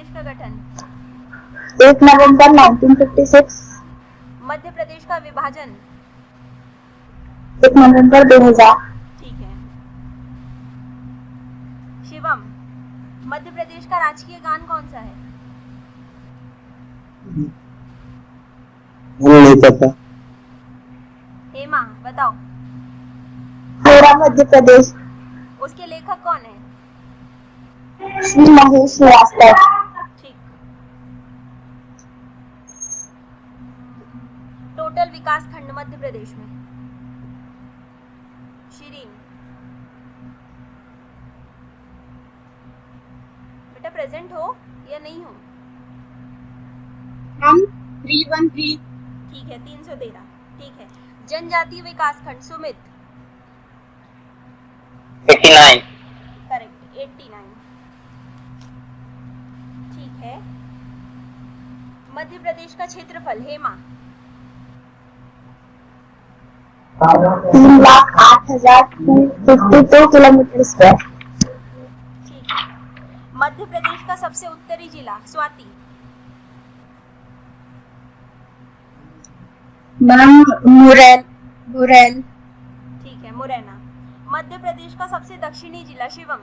प्रदेश का गठन? 1 नवंबर 1956। मध्य प्रदेश का विभाजन? 1 नवंबर 2000। ठीक है। शिवम, मध्य प्रदेश का राजकीय गान कौन सा है? नहीं पता। हेमा बताओ। मेरा मध्य प्रदेश। उसके लेखक कौन है? श्री महेश श्रीवास्तव। ठीक। टोटल विकास खंड मध्य प्रदेश में? शिरीन बेटा प्रेजेंट हो या नहीं हो? हम 313। ठीक है 313। ठीक है। जनजातीय विकास खंड? सुमित 89। करेक्ट 89। ठीक है। मध्य प्रदेश का क्षेत्रफल? Hema 3,08,252 kilometre square. ठीक है। मध्य प्रदेश का सबसे उत्तरी जिला? स्वाति मैम मुरैना। ठीक है मुरैना। मध्य प्रदेश का सबसे दक्षिणी जिला? शिवम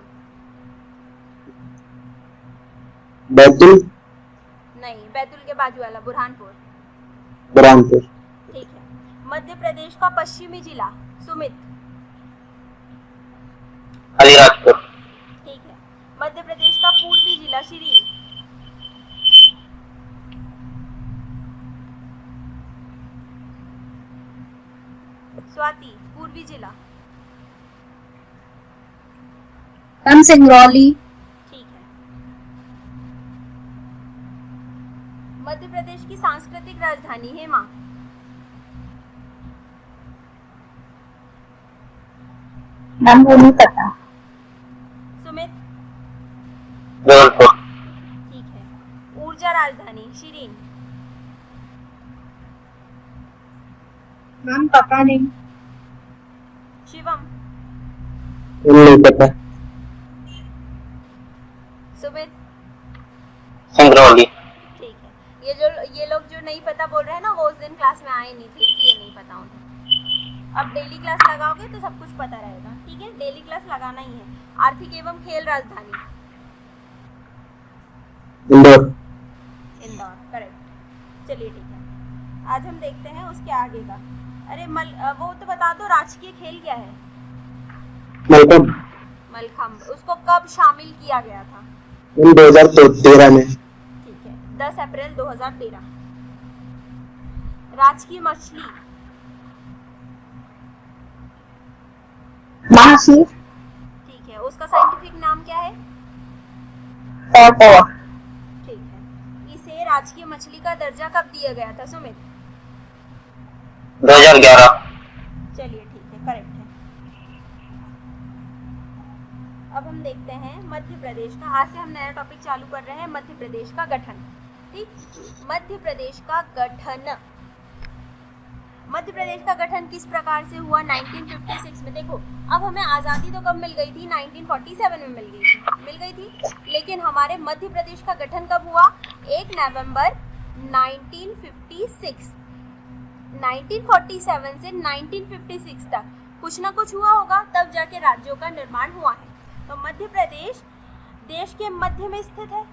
बैतूल। नहीं, बैतूल के बाजू वाला बुरहानपुर। बुरहानपुर। ठीक है। मध्य प्रदेश का पश्चिमी जिला? सुमित अलीराजपुर। ठीक है। मध्य प्रदेश का पूर्वी जिला? शिरीन स्वाति पूर्वी जिला? मैम सिंगरौली। ठीक है। मध्य प्रदेश की सांस्कृतिक राजधानी? हेमा मैम वो नहीं पता। सुमित जबलपुर। ठीक है। ऊर्जा राजधानी? शिरीन मैम पता नहीं। शिवम नहीं पता। सुमित सिंगरौली। ठीक है। ये लोग जो नहीं पता बोल रहे हैं ना, वो उस दिन क्लास में आए नहीं थे, इसलिए नहीं पता उन्हें। अब डेली क्लास लगाओगे तो सब कुछ पता रहेगा। ठीक है, डेली क्लास लगाना ही है। आर्थिक एवं खेल राजधानी? इंदौर। इंदौर करेक्ट। चलिए ठीक है, आज हम देखते हैं उसके आगे का। अरे वो तो बता दो, राजकीय खेल क्या है? मलखम्ब। मलखम्ब। उसको कब शामिल किया गया था? 2013 में। ठीक है 10 अप्रैल 2013। राजकीय मछली? महाशीर। ठीक है। उसका साइंटिफिक नाम क्या है? टॉर्टोइस। ठीक है। इसे राजकीय मछली का दर्जा कब दिया गया था? सुमित 2011। चलिए ठीक है, करेक्ट है। अब हम देखते हैं मध्य प्रदेश का। आज से हम नया टॉपिक चालू कर रहे हैं, मध्य प्रदेश का गठन। ठीक, मध्य प्रदेश का गठन। मध्य प्रदेश का गठन किस प्रकार से हुआ? 1956 में। देखो, अब हमें आज़ादी तो कब मिल गई थी? 1947 में मिल गई थी। लेकिन हमारे मध्य प्रदेश का गठन कब हुआ? 1 नवंबर 1956। 1947 से 1956 तक कुछ ना कुछ हुआ होगा, तब जाके राज्यों का निर्माण हुआ है। तो मध्य प्रदेश देश के मध्य में स्थित है।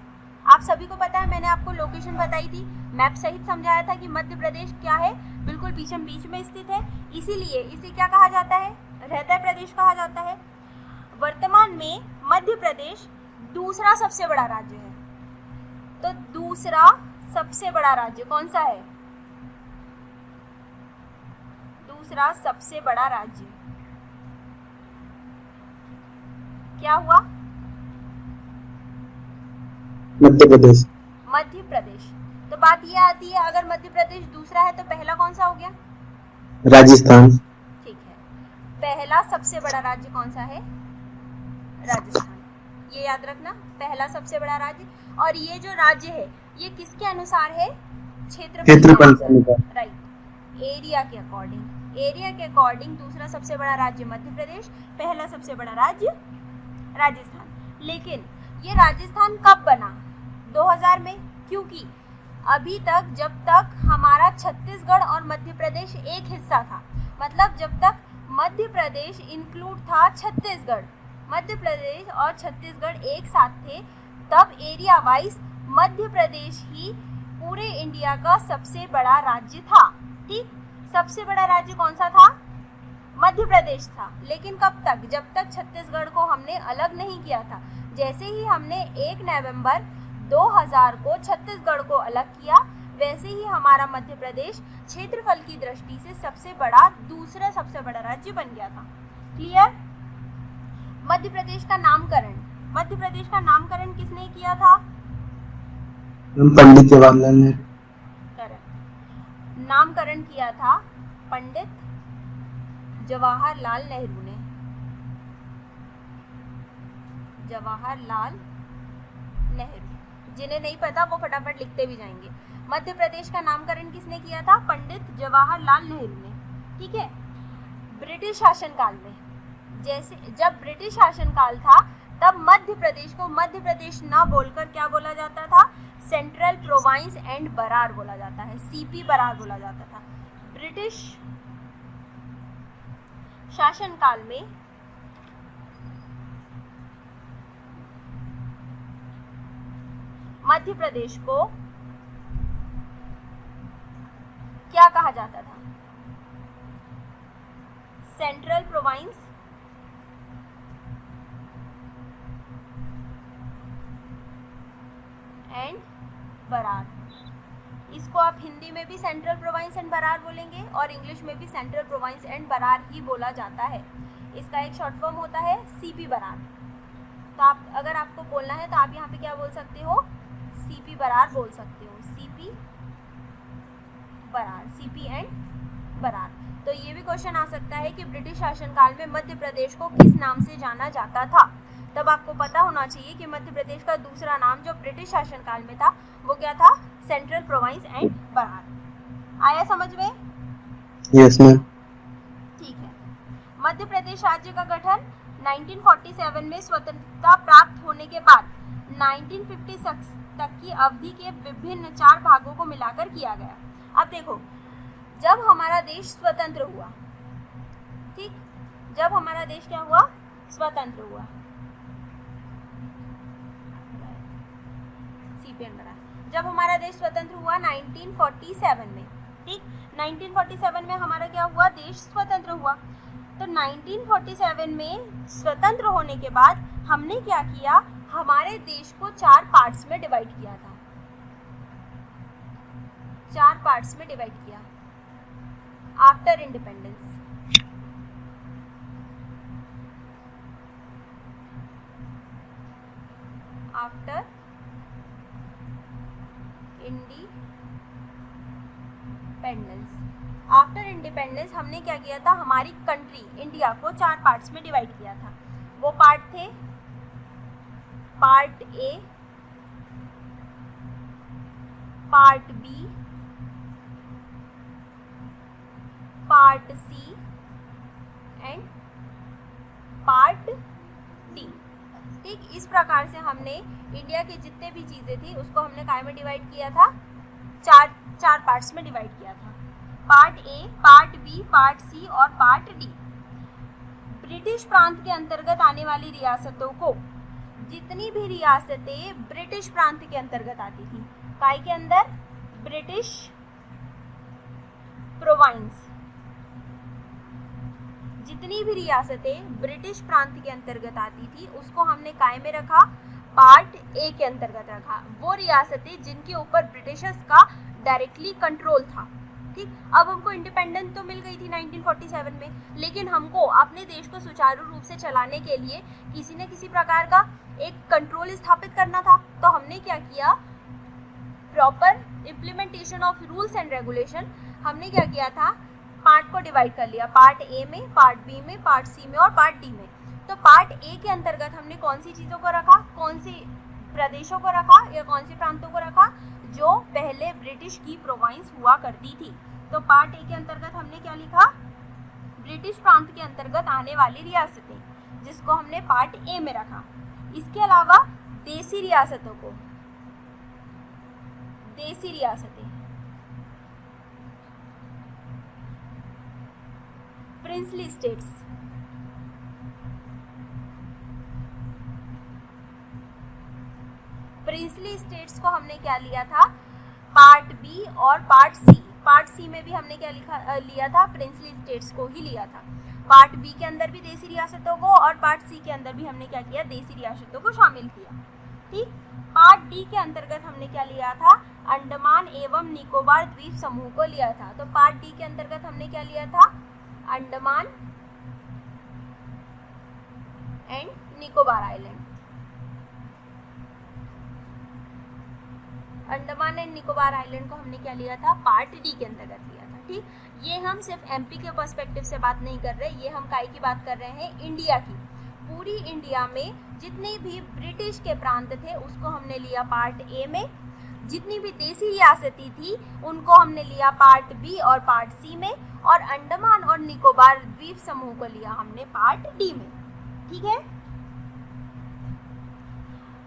आप सभी को पता है, मैंने आपको लोकेशन बताई थी, मैप सहित समझाया था कि मध्य प्रदेश क्या है, बिल्कुल बीचम बीच में स्थित है। इसीलिए इसे क्या कहा जाता है? हृदय प्रदेश कहा जाता है। वर्तमान में मध्य प्रदेश दूसरा सबसे बड़ा राज्य है। तो दूसरा सबसे बड़ा राज्य कौन सा है? दूसरा सबसे बड़ा राज्य क्या हुआ? मध्य प्रदेश। मध्य प्रदेश। तो बात ये आती है, अगर मध्य प्रदेश दूसरा है तो पहला कौन सा हो गया? राजस्थान। ठीक है। पहला सबसे बड़ा राज्य कौन सा है? राजस्थान। ये याद रखना, पहला सबसे बड़ा राज्य। और ये जो राज्य है, ये किसके अनुसार है? क्षेत्रफल के अनुसार। राइट, एरिया के अकॉर्डिंग। एरिया के अकॉर्डिंग दूसरा सबसे बड़ा राज्य मध्य प्रदेश, पहला सबसे बड़ा राज्य राजस्थान। लेकिन ये राजस्थान कब बना? 2000 में, क्योंकि अभी तक जब तक हमारा छत्तीसगढ़ और मध्य प्रदेश एक हिस्सा था, मतलब जब तक मध्य प्रदेश इंक्लूड था छत्तीसगढ़, मध्य प्रदेश और छत्तीसगढ़ एक साथ थे, तब एरिया वाइज मध्य प्रदेश ही पूरे इंडिया का सबसे बड़ा राज्य था। ठीक, सबसे बड़ा राज्य कौन सा था? मध्य प्रदेश था। लेकिन कब तक? जब तक छत्तीसगढ़ को हमने अलग नहीं किया था। जैसे ही हमने 1 नवंबर 2000 को छत्तीसगढ़ को अलग किया, वैसे ही हमारा मध्य प्रदेश क्षेत्रफल की दृष्टि से सबसे बड़ा, दूसरा सबसे बड़ा राज्य बन गया था। क्लियर? मध्य प्रदेश का नामकरण, मध्य प्रदेश का नामकरण किसने किया था? पंडित जवाहरलाल नेहरू। करेक्ट, नामकरण किया था पंडित जवाहरलाल नेहरू ने। जवाहरलाल नेहरू, जिन्हें नहीं पता वो फटाफट लिखते भी जाएंगे। मध्य प्रदेश का नामकरण किसने किया था? पंडित जवाहरलाल नेहरू ने। ठीक है। ब्रिटिश शासनकाल में, जैसे जब ब्रिटिश शासनकाल था, तब मध्य प्रदेश को मध्य प्रदेश ना बोलकर क्या बोला जाता था? सेंट्रल प्रोविंस एंड बरार बोला जाता है, सीपी बरार बोला जाता था। ब्रिटिश शासनकाल में मध्य प्रदेश को क्या कहा जाता था? Central province and Berar. इसको आप हिंदी में भी सेंट्रल प्रोविंस एंड बरार बोलेंगे और इंग्लिश में भी सेंट्रल प्रोविंस एंड बरार ही बोला जाता है। इसका एक शॉर्ट फॉर्म होता है सीपी बरार। तो आप, अगर आपको बोलना है तो आप यहाँ पे क्या बोल सकते हो? सीपी बरार बोल सकते हो, CP Berar, CP and Berar. तो ये भी क्वेश्चन आ सकता है कि ब्रिटिश शासनकाल में मध्य प्रदेश को किस नाम से जाना जाता था। तब आपको पता होना चाहिए कि मध्य प्रदेश का दूसरा नाम जो ब्रिटिश शासनकाल में था वो क्या था? Central province and Berar. आया समझ में? Yes ma'am. ठीक है। मध्य प्रदेश राज्य का गठन 1947 में स्वतंत्रता प्राप्त होने के बाद 1956 तक की अवधि के विभिन्न 4 भागों को मिलाकर किया गया। अब देखो, जब हमारा देश स्वतंत्र हुआ, ठीक, जब हमारा देश क्या हुआ? स्वतंत्र हुआ। जब हमारा देश स्वतंत्र हुआ 1947 में, ठीक, 1947 में हमारा क्या हुआ? देश स्वतंत्र हुआ। तो 1947 में स्वतंत्र होने के बाद हमने क्या किया? हमारे देश को 4 पार्ट्स में डिवाइड किया था, 4 पार्ट्स में डिवाइड किया आफ्टर इंडिपेंडेंस। आफ्टर इंडिपेंडेंस हमने क्या किया था? हमारी कंट्री इंडिया को 4 पार्ट्स में डिवाइड किया था। वो पार्ट थे part A, part B, part C and part D. ठीक, इस प्रकार से हमने इंडिया के जितने भी चीजें थी उसको हमने काय में डिवाइड किया था? 4 पार्ट्स में डिवाइड किया था। Part A, part B, part C और पार्ट डी। ब्रिटिश प्रांत के अंतर्गत आने वाली रियासतों को, जितनी भी रियासतें ब्रिटिश प्रांत के अंतर्गत आती थी, काय के अंदर? British province. जितनी भी रियासतें ब्रिटिश प्रांत के अंतर्गत आती थी उसको हमने काय में रखा? पार्ट ए के अंतर्गत रखा। वो रियासतें जिनके ऊपर ब्रिटिशर्स का डायरेक्टली कंट्रोल था। ठीक, अब हमको इंडिपेंडेंस तो मिल गई थी 1947 में, लेकिन हमको अपने देश को सुचारू रूप से चलाने के लिए किसी न किसी प्रकार का एक कंट्रोल स्थापित करना था। तो हमने क्या किया? Proper implementation of rules and regulation. हमने क्या किया था? पार्ट को डिवाइड कर लिया, पार्ट ए में, पार्ट बी में, पार्ट सी में और पार्ट डी में। तो पार्ट ए के अंतर्गत हमने कौन सी चीज़ों को रखा? कौन सी प्रदेशों को रखा या कौन से प्रांतों को रखा? जो पहले ब्रिटिश की प्रोविंस हुआ करती थी। तो पार्ट ए के अंतर्गत हमने क्या लिखा? ब्रिटिश प्रांत के अंतर्गत आने वाली रियासतें, जिसको हमने पार्ट ए में रखा। इसके अलावा देसी रियासतों को, देसी रियासतें, प्रिंसली स्टेट्स, प्रिंसली स्टेट्स को हमने क्या लिया था, पार्ट बी और पार्ट सी। पार्ट सी में भी हमने क्या लिया था, प्रिंसली स्टेट्स को ही लिया था। पार्ट बी के अंदर भी देसी रियासतों को और पार्ट सी के अंदर भी हमने क्या किया, देसी रियासतों को शामिल किया। ठीक। पार्ट डी के अंतर्गत हमने क्या लिया था, अंडमान एवं निकोबार द्वीप समूह को लिया था। तो पार्ट डी के अंतर्गत हमने क्या लिया था, Andaman and Nicobar island. Andaman and Nicobar island को हमने क्या लिया था, पार्ट डी के अंतर्गत लिया था। ठीक। ये हम सिर्फ एमपी के पर्सपेक्टिव से बात नहीं कर रहे, ये हम काय की बात कर रहे हैं, इंडिया की। पूरी इंडिया में जितने भी ब्रिटिश के प्रांत थे उसको हमने लिया पार्ट ए में, जितनी भी देसी रियासतें थी उनको हमने लिया पार्ट बी और पार्ट सी में, और अंडमान और निकोबार द्वीप समूह को लिया हमने पार्ट डी में। ठीक है।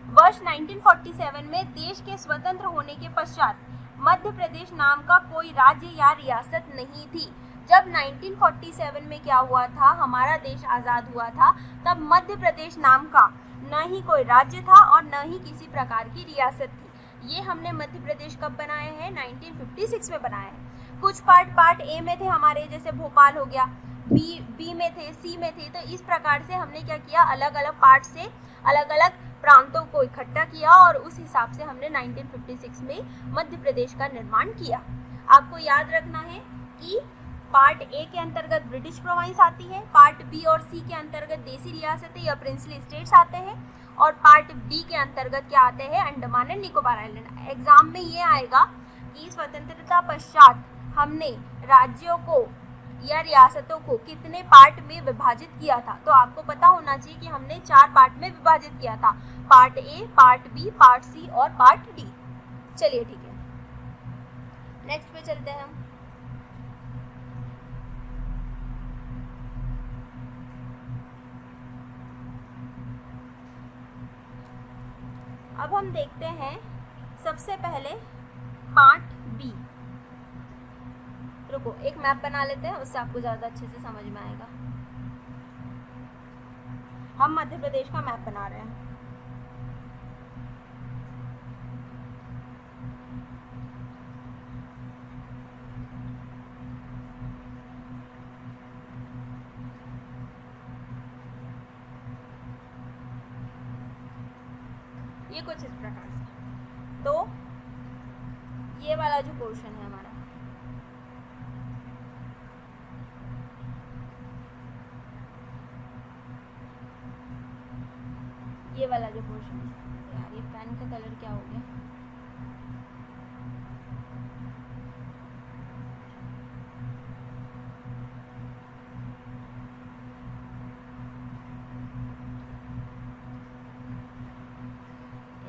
वर्ष 1947 में देश के स्वतंत्र होने के पश्चात मध्य प्रदेश नाम का कोई राज्य या रियासत नहीं थी। जब 1947 में क्या हुआ था, हमारा देश आज़ाद हुआ था, तब मध्य प्रदेश नाम का न ही कोई राज्य था और न ही किसी प्रकार की रियासत थी। ये हमने मध्य प्रदेश कब बनाए हैं, 1956 में बनाए हैं। कुछ पार्ट ए में थे हमारे, जैसे भोपाल हो गया, बी में थे, सी में थे। तो इस प्रकार से हमने क्या किया, अलग अलग पार्ट से अलग अलग प्रांतों को इकट्ठा किया और उस हिसाब से हमने 1956 में मध्य प्रदेश का निर्माण किया। आपको याद रखना है कि पार्ट ए के अंतर्गत ब्रिटिश प्रोविंस आती है, पार्ट बी और सी के अंतर्गत देसी रियासतें या प्रिंसली स्टेट्स आते हैं, और पार्ट डी के अंतर्गत क्या आते हैं, Andaman and Nicobar island. Exam में ये आएगा कि स्वतंत्रता पश्चात हमने राज्यों को या रियासतों को कितने पार्ट में विभाजित किया था। तो आपको पता होना चाहिए कि हमने 4 पार्ट में विभाजित किया था, part A, part B, part C और पार्ट डी। चलिए ठीक है, नेक्स्ट पे चलते हैं हम। अब हम देखते हैं सबसे पहले पार्ट बी। रुको, एक मैप बना लेते हैं, उससे आपको ज़्यादा अच्छे से समझ में आएगा। हम मध्य प्रदेश का मैप बना रहे हैं। ये कुछ इस प्रकार से। तो ये वाला जो पोर्शन है हमारा, ये वाला जो पोर्शन है, यार ये पेन का कलर क्या हो गया,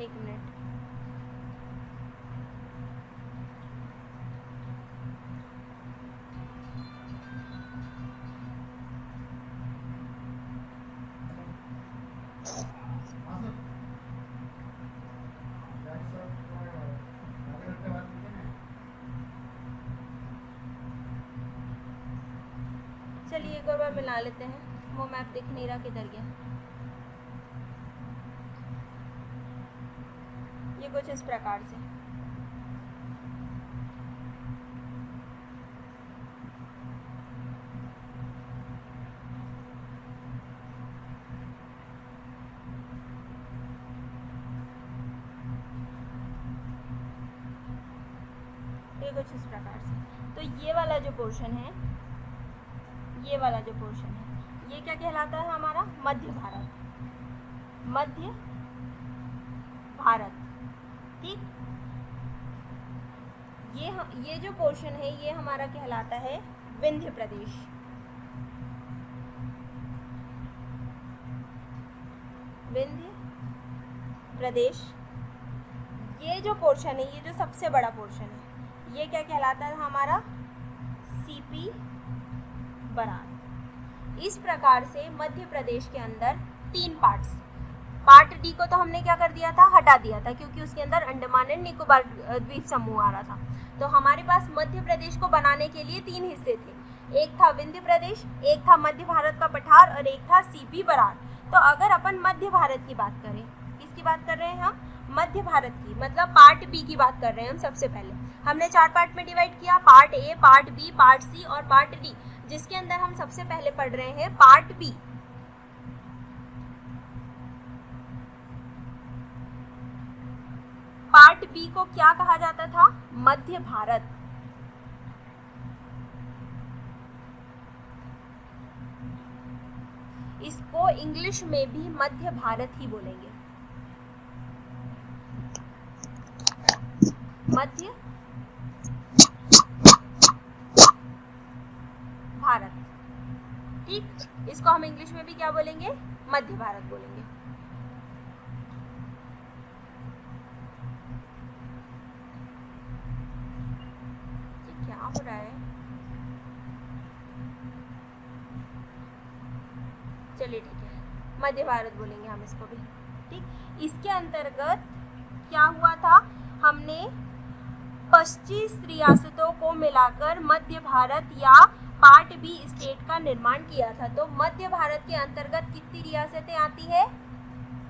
एक मिनट। चलिए एक और बार मिला लेते हैं, वो मैप दिख नहीं रहा, किधर गया। ये कुछ इस प्रकार से। ये कुछ इस प्रकार से। तो ये वाला जो पोर्शन है, ये वाला जो पोर्शन है, ये क्या कहलाता है हमारा, मध्य भारत। मध्य भारत, ठीक। ये जो पोर्शन है ये हमारा कहलाता है विंध्य प्रदेश। विंध्य प्रदेश। ये जो पोर्शन है, ये जो सबसे बड़ा पोर्शन है, ये क्या कहलाता है हमारा, सीपी बरार। इस प्रकार से मध्य प्रदेश के अंदर 3 पार्ट्स, पार्ट डी को तो हमने क्या कर दिया था, हटा दिया था, क्योंकि उसके अंदर अंडमान एंड निकोबार द्वीप समूह आ रहा था। तो हमारे पास मध्य प्रदेश को बनाने के लिए 3 हिस्से थे, एक था विंध्य प्रदेश, एक था मध्य भारत का पठार और एक था सीपी बरार। तो अगर अपन मध्य भारत की बात करें, किसकी बात कर रहे हैं हम, मध्य भारत की, मतलब पार्ट बी की बात कर रहे हैं हम। सबसे पहले हमने 4 पार्ट में डिवाइड किया, part A, part B, part C और पार्ट डी, जिसके अंदर हम सबसे पहले पढ़ रहे हैं पार्ट बी। पार्ट बी को क्या कहा जाता था, मध्य भारत। इसको इंग्लिश में भी मध्य भारत ही बोलेंगे, मध्य भारत। ठीक, इसको हम इंग्लिश में भी क्या बोलेंगे, मध्य भारत बोलेंगे। क्या हो रहा है, चलिए ठीक है, मध्य भारत बोलेंगे हम इसको भी। ठीक, इसके अंतर्गत क्या हुआ था, हमने 25 रियासतों को मिलाकर मध्य भारत या पार्ट बी स्टेट का निर्माण किया था। तो मध्य भारत के अंतर्गत कितनी रियासतें आती है,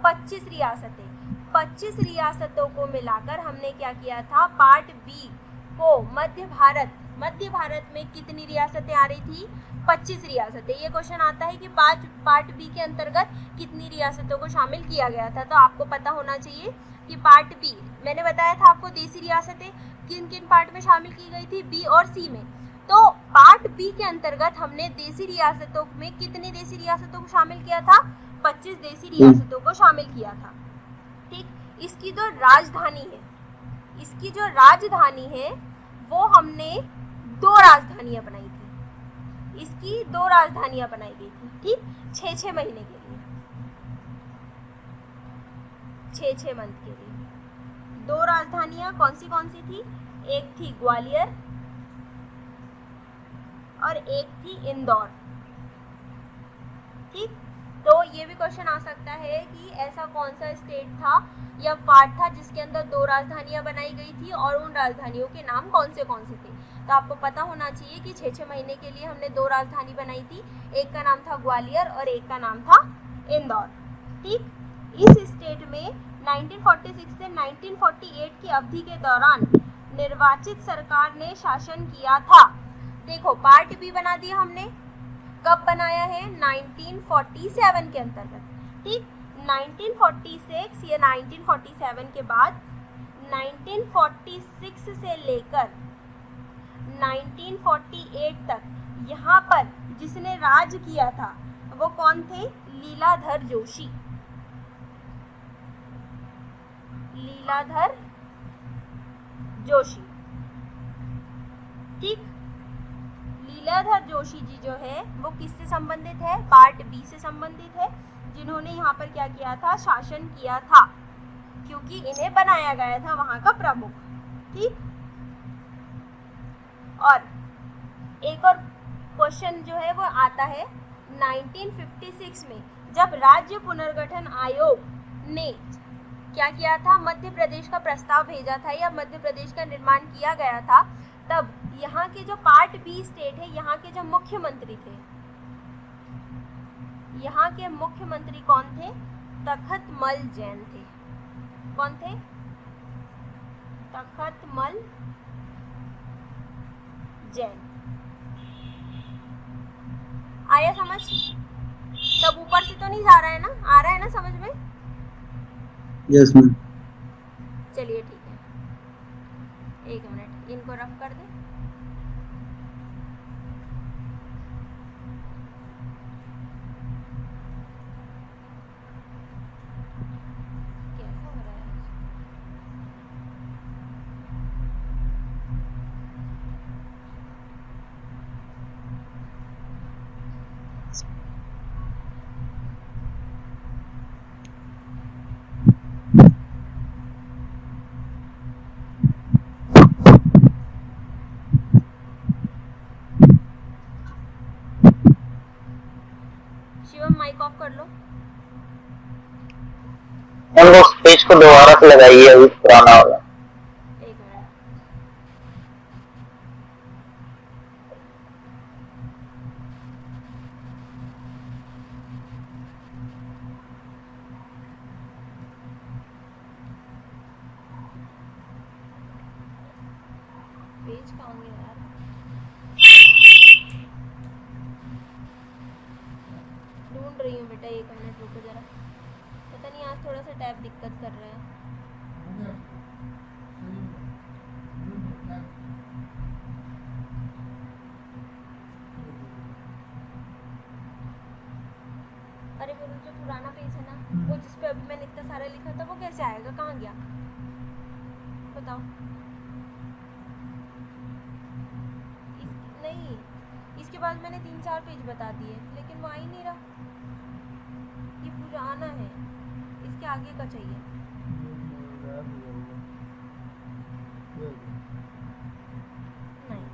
25 रियासतें। 25 रियासतों को मिलाकर हमने क्या किया था, पार्ट बी को मध्य भारत में कितनी रियासतें आ रही थी, 25 रियासतें। ये क्वेश्चन आता है कि पार्ट बी के अंतर्गत कितनी रियासतों को शामिल किया गया था। तो आपको पता होना चाहिए कि पार्ट बी, मैंने बताया था आपको देशी रियासतें किन किन पार्ट में शामिल की गई थी, बी और सी में। तो पार्ट बी के अंतर्गत हमने देशी रियासतों में कितनी देशी रियासतों को शामिल किया था, 25 देशी रियासतों को शामिल किया था। ठीक, इसकी जो राजधानी है वो हमने 2 राजधानियां बनाई थी, इसकी 2 राजधानियां बनाई गई थी। ठीक, 6-6 महीने के लिए, 6-6 मंथ के लिए 2 राजधानियां कौन सी थी, एक थी ग्वालियर और एक थी इंदौर। ठीक, तो ये भी क्वेश्चन आ सकता है कि ऐसा कौन सा स्टेट था या पार्ट था जिसके अंदर 2 राजधानियां बनाई गई थी और उन राजधानियों के नाम कौन से थे। तो आपको पता होना चाहिए कि 6-6 महीने के लिए हमने 2 राजधानी बनाई थी, एक का नाम था ग्वालियर और एक का नाम था इंदौर। ठीक, इस स्टेट में 1946 से 1948 की अवधि के दौरान निर्वाचित सरकार ने शासन किया था। देखो, पार्ट बी बना दिया हमने, कब बनाया है, 1947 के अंतर्गत। ठीक, 1946 या 1947 के बाद 1946 से लेकर 1948 तक यहाँ पर जिसने राज किया था वो कौन थे, लीलाधर जोशी। लीलाधर जोशी। ठीक, लीलाधर जोशी जी जो है वो किससे संबंधित है, पार्ट बी से संबंधित है, जिन्होंने यहाँ पर क्या किया था, शासन किया था, क्योंकि इन्हें बनाया गया था वहां का प्रमुख। ठीक, और एक और क्वेश्चन जो है वो आता है 1956 में, जब राज्य पुनर्गठन आयोग ने क्या किया था, मध्य प्रदेश का प्रस्ताव भेजा था या मध्य प्रदेश का निर्माण किया गया था, तब यहाँ के जो पार्ट बी स्टेट है, यहाँ के जो मुख्यमंत्री थे, यहाँ के मुख्यमंत्री कौन थे, तखतमल जैन थे। कौन थे, तखतमल जैन। आया समझ, सब ऊपर से तो नहीं जा रहा है ना, आ रहा है ना समझ में? Yes ma'am. चलिए ठीक है, 1 मिनट इनको रफ कर दे। कैसा हो रहा है? शिवम माइक ऑफ कर लो। उनको उस पेज को दोबारा से लगाइए, अभी पुराना वाला। एक मिनट। पेज कहाँ गया यार? ढूंढ रही हूँ बेटा, एक मिनट रुको जरा। पता नहीं आज थोड़ा सा टैब दिक्कत कर रहा है। अरे वो जो पुराना पेज है ना, वो जिस पे अभी मैंने इतना सारा लिखा था, वो कैसे आएगा? कहाँ गया बताओ। नहीं, इसके बाद मैंने 3-4 पेज बता दिए, लेकिन वो आ ही नहीं रहा। ये पुराना है, इसके आगे का चाहिए। नहीं,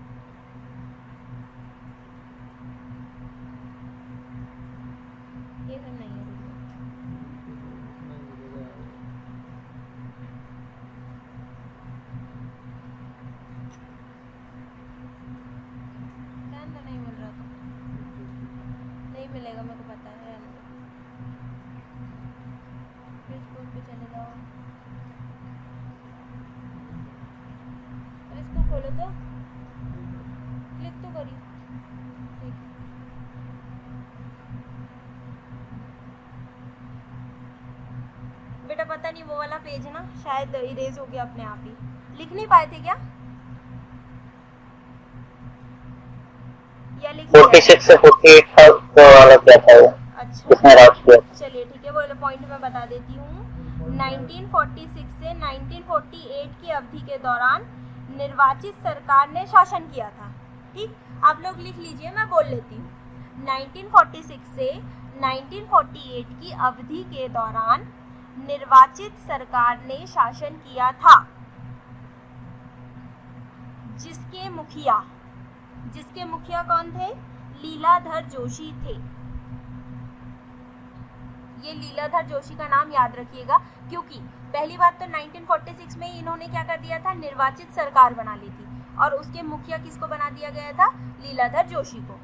ये सब नहीं है। ध्यान तो नहीं मिल रहा था, नहीं मिलेगा, मेरे को पता है। फेसबुक पे चले जाओ और इसको खोलो तो क्लिक तो करिए। ठीक, बेटा पता नहीं वो वाला पेज ना शायद इरेज हो गया अपने आप ही। लिख नहीं पाए थे क्या? या लिख 46 से 48 था तो वाला क्या था वो, अच्छा किसने राज किया? चलिए ठीक है, वो वाला पॉइंट मैं बता देती हूँ। 1946 से 1948 की अवधि के दौरान निर्वाचित सरकार ने शासन किया था। ठीक, आप लोग लिख लीजिए, मैं बोल लेती हूँ। 1946 से 1948 की अवधि के दौरान निर्वाचित सरकार ने शासन किया था, जिसके मुखिया कौन थे? लीलाधर जोशी थे। ये लीलाधर जोशी का नाम याद रखिएगा, क्योंकि पहली बात तो 1946 में इन्होंने क्या कर दिया था? निर्वाचित सरकार बना ली थी, और उसके मुखिया किसको बना दिया गया था? लीलाधर जोशी को।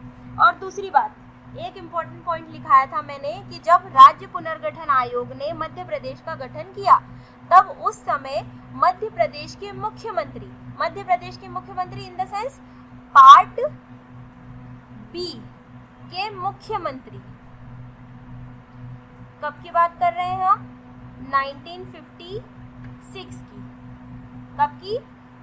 और दूसरी बात, एक इम्पोर्टेंट पॉइंट लिखाया था मैंने कि जब राज्य पुनर्गठन आयोग ने मध्य प्रदेश का गठन किया, तब उस समय मध्य प्रदेश के मुख्यमंत्री in the sense part B के मुख्यमंत्री, कब की बात कर रहे हैं हम? 1956 की। कब की?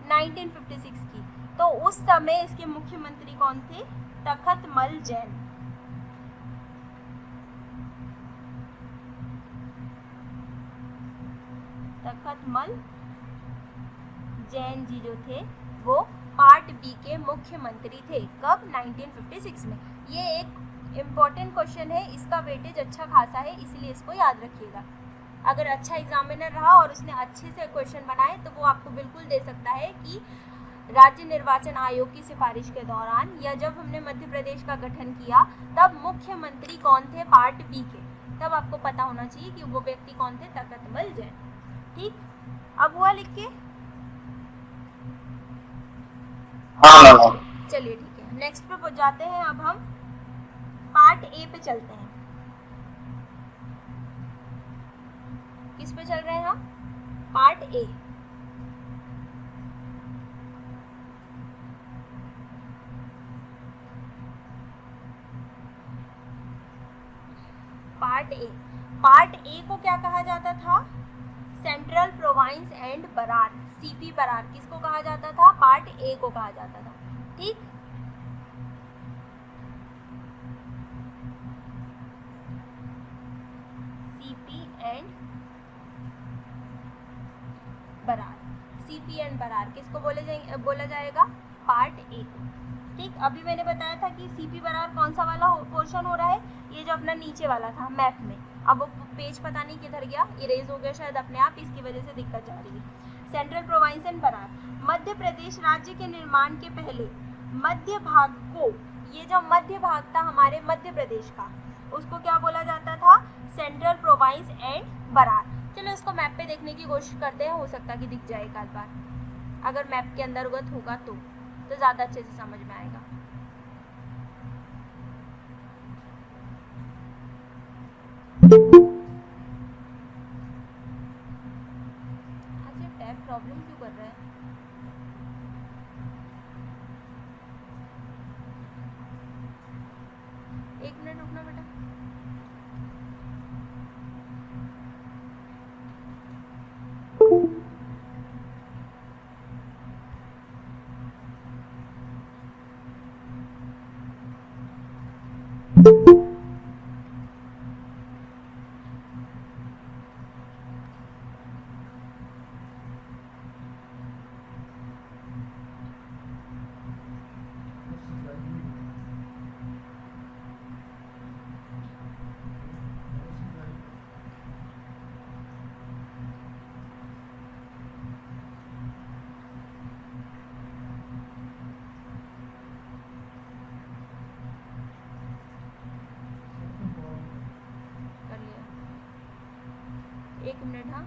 1956 की। तो उस समय इसके मुख्यमंत्री कौन थे? तखतमल जैन। तखतमल जैन जी जो थे वो पार्ट बी के मुख्यमंत्री थे। कब? 1956 में। ये एक इम्पॉर्टेंट क्वेश्चन है, इसका वेटेज अच्छा खासा है, इसलिए इसको याद रखिएगा। अगर अच्छा एग्जामिनर रहा और उसने अच्छे से क्वेश्चन बनाए तो वो आपको बिल्कुल दे सकता है कि राज्य निर्वाचन आयोग की सिफारिश के दौरान या जब हमने मध्य प्रदेश का गठन किया तब मुख्यमंत्री कौन थे पार्ट बी के, तब आपको पता होना चाहिए कि वो व्यक्ति कौन थे? तखतमल जैन। ठीक, अब हुआ लिख के? हाँ। चलिए ठीक है, नेक्स्ट पे पहुंच जाते हैं। अब हम पार्ट ए पे चलते हैं। किस पे चल रहे हैं हम? Part A. पार्ट ए को क्या कहा जाता था? Central province and Berar, CP Berar. किसको कहा जाता था? पार्ट ए को कहा जाता था। ठीक, सीपी एंड बरार किसको बोला जाएगा? पार्ट ए को। ठीक, अभी मैंने बताया था कि सीपी बरार कौन सा वाला पोर्शन हो रहा है? ये जो अपना नीचे वाला था मैप में। अब वो पेज पता नहीं किधर गया, इरेज हो गया शायद अपने आप, इसकी वजह से दिक्कत जा रही है। Central province and Brar, Madhya Pradesh राज्य के निर्माण के पहले मध्य भाग को, ये जो मध्य भाग था हमारे मध्य प्रदेश का, उसको क्या बोला जाता था? Central province and Berar. चलो इसको मैप पे देखने की कोशिश करते हैं, हो सकता है कि दिख जाए एक आध बार। अगर मैप के अंतर्गत होगा तो ज़्यादा अच्छे से समझ में आएगा। आज ये टैब प्रॉब्लम क्यों कर रहा है? एक मिनट रुकना बेटा। एक मिनट, हाँ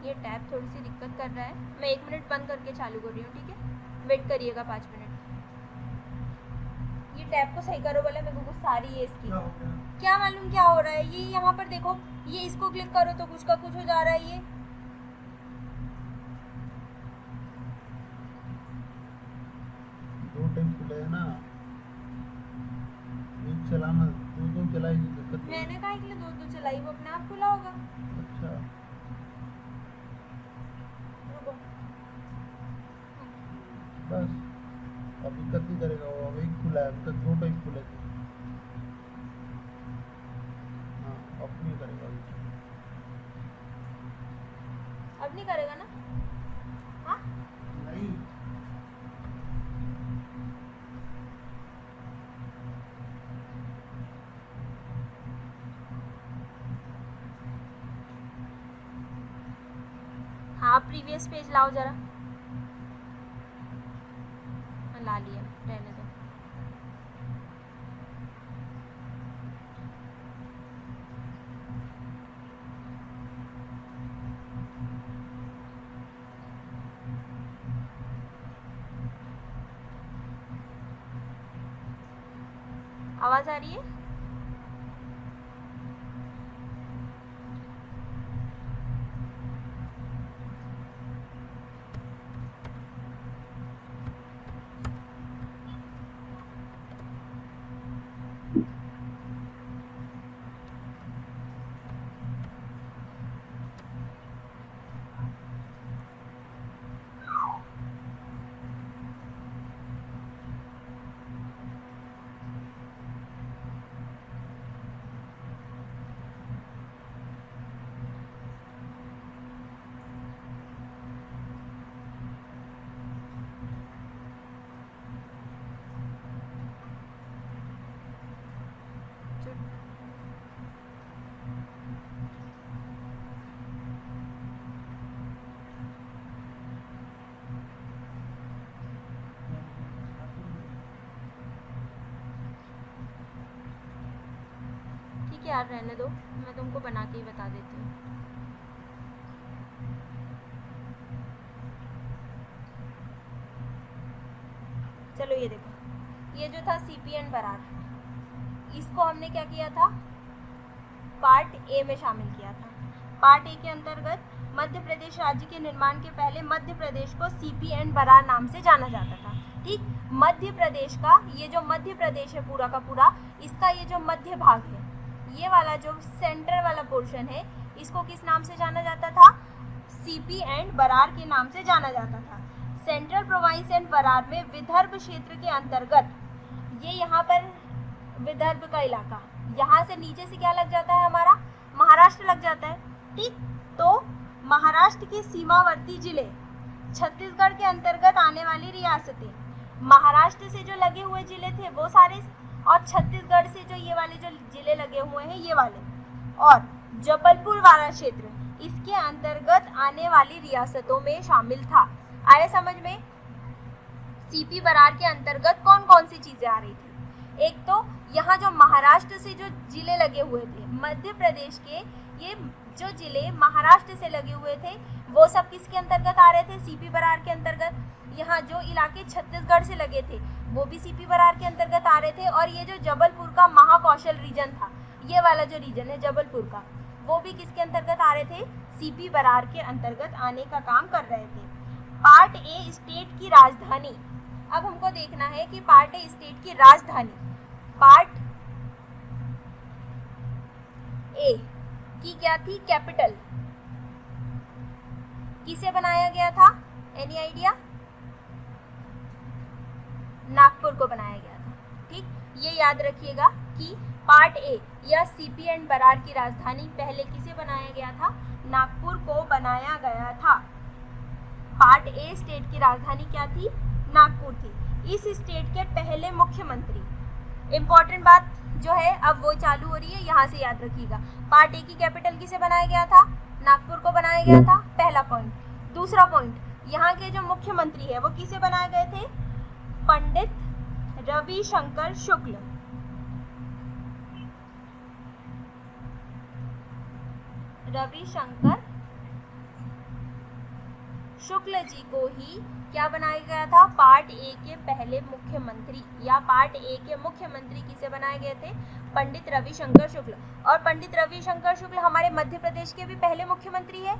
ये टैब थोड़ी सी दिक्कत कर रहा है, मैं 1 मिनट बंद करके चालू कर रही हूँ, ठीक है? वेट करिएगा 5 मिनट। ये टैब को सही करो बोले, मेरे को गुस्सा आ रही है इसकी। क्या मालूम क्या हो रहा है। ये यहाँ पर देखो, ये इसको क्लिक करो तो कुछ का कुछ हो जा रहा है। ये दो टाइम खुले है ना, एक चलाना, दो चलाई दिक्कत। मैंने कहा कि 2 चलाई, वो अपने आप खुला होगा। अच्छा रुको, बस अब दिक्कत नहीं करेगा वो। अब एक खुला है, अब तक दो टाइम खुले थे। हाँ अब नहीं करेगा अब नहीं करेगा ना? हाँ नहीं। हाँ प्रीवियस पेज लाओ जरा। ला लिया, रहने दो। आवाज आ रही है? ठीक है यार, रहने दो, मैं तुमको बना के ही बता देती हूँ। चलो ये देखो, ये जो था सीपी एंड बरार, इसको हमने क्या किया था, पार्ट ए में शामिल किया था। पार्ट ए के अंतर्गत मध्य प्रदेश राज्य के निर्माण के पहले मध्य प्रदेश को सीपी एंड बरार नाम से जाना जाता था। ठीक, मध्य प्रदेश का ये जो मध्य प्रदेश है पूरा का पूरा, इसका ये जो मध्य भाग है, ये वाला जो सेंटर वाला पोर्शन है, इसको किस नाम से जाना जाता था? सीपी एंड बरार के नाम से जाना जाता था। सेंट्रल प्रोविंस एंड बरार में विदर्भ क्षेत्र के अंतर्गत, ये यहाँ पर विदर्भ का इलाका, यहाँ से नीचे से क्या लग जाता है हमारा? महाराष्ट्र लग जाता है। ठीक, तो महाराष्ट्र के सीमावर्ती जिले, छत्तीसगढ़ के अंतर्गत आने वाली रियासतें, महाराष्ट्र से जो लगे हुए जिले थे वो सारे, और छत्तीसगढ़ से जो ये वाले जो जिले लगे हुए हैं ये वाले, और जबलपुर वाला क्षेत्र इसके अंतर्गत आने वाली रियासतों में शामिल था। आया समझ में? सीपी बरार के अंतर्गत कौन कौन सी चीजें आ रही थी? एक तो यहाँ जो महाराष्ट्र से जो जिले लगे हुए थे, मध्य प्रदेश के ये जो जिले महाराष्ट्र से लगे हुए थे वो सब किसके अंतर्गत आ रहे थे? सीपी बरार के अंतर्गत। यहाँ जो इलाके छत्तीसगढ़ से लगे थे वो भी सीपी बरार के अंतर्गत आ रहे थे। और ये जो जबलपुर का महाकौशल रीजन था, ये वाला जो रीजन है जबलपुर का, वो भी किसके अंतर्गत आ रहे थे? सीपी बरार के अंतर्गत आने का काम कर रहे थे। पार्ट ए स्टेट की राजधानी। अब हमको देखना है कि पार्ट ए स्टेट की राजधानी, पार्ट ए की क्या थी? कैपिटल। किसे बनाया गया था? Any idea? नागपुर को बनाया गया था। ठीक, ये याद रखिएगा कि पार्ट ए या सीपी एंड बरार की राजधानी पहले किसे बनाया गया था? नागपुर को बनाया गया था। पार्ट ए स्टेट की राजधानी क्या थी? नागपुर थी। इस स्टेट के पहले मुख्यमंत्री, इंपॉर्टेंट बात जो है अब वो चालू हो रही है, यहाँ से याद रखिएगा। पार्ट ए की कैपिटल किसे बनाया गया था? नागपुर को बनाया गया था, पहला पॉइंट। दूसरा पॉइंट, यहाँ के जो मुख्यमंत्री है वो किसे बनाए गए थे? पंडित रविशंकर शुक्ल। रविशंकर शुक्ल जी को ही क्या बनाया गया था? पार्ट ए के पहले मुख्यमंत्री, या पार्ट ए के मुख्यमंत्री किसे बनाए गए थे? पंडित रविशंकर शुक्ल। और पंडित रविशंकर शुक्ल हमारे मध्य प्रदेश के भी पहले मुख्यमंत्री है?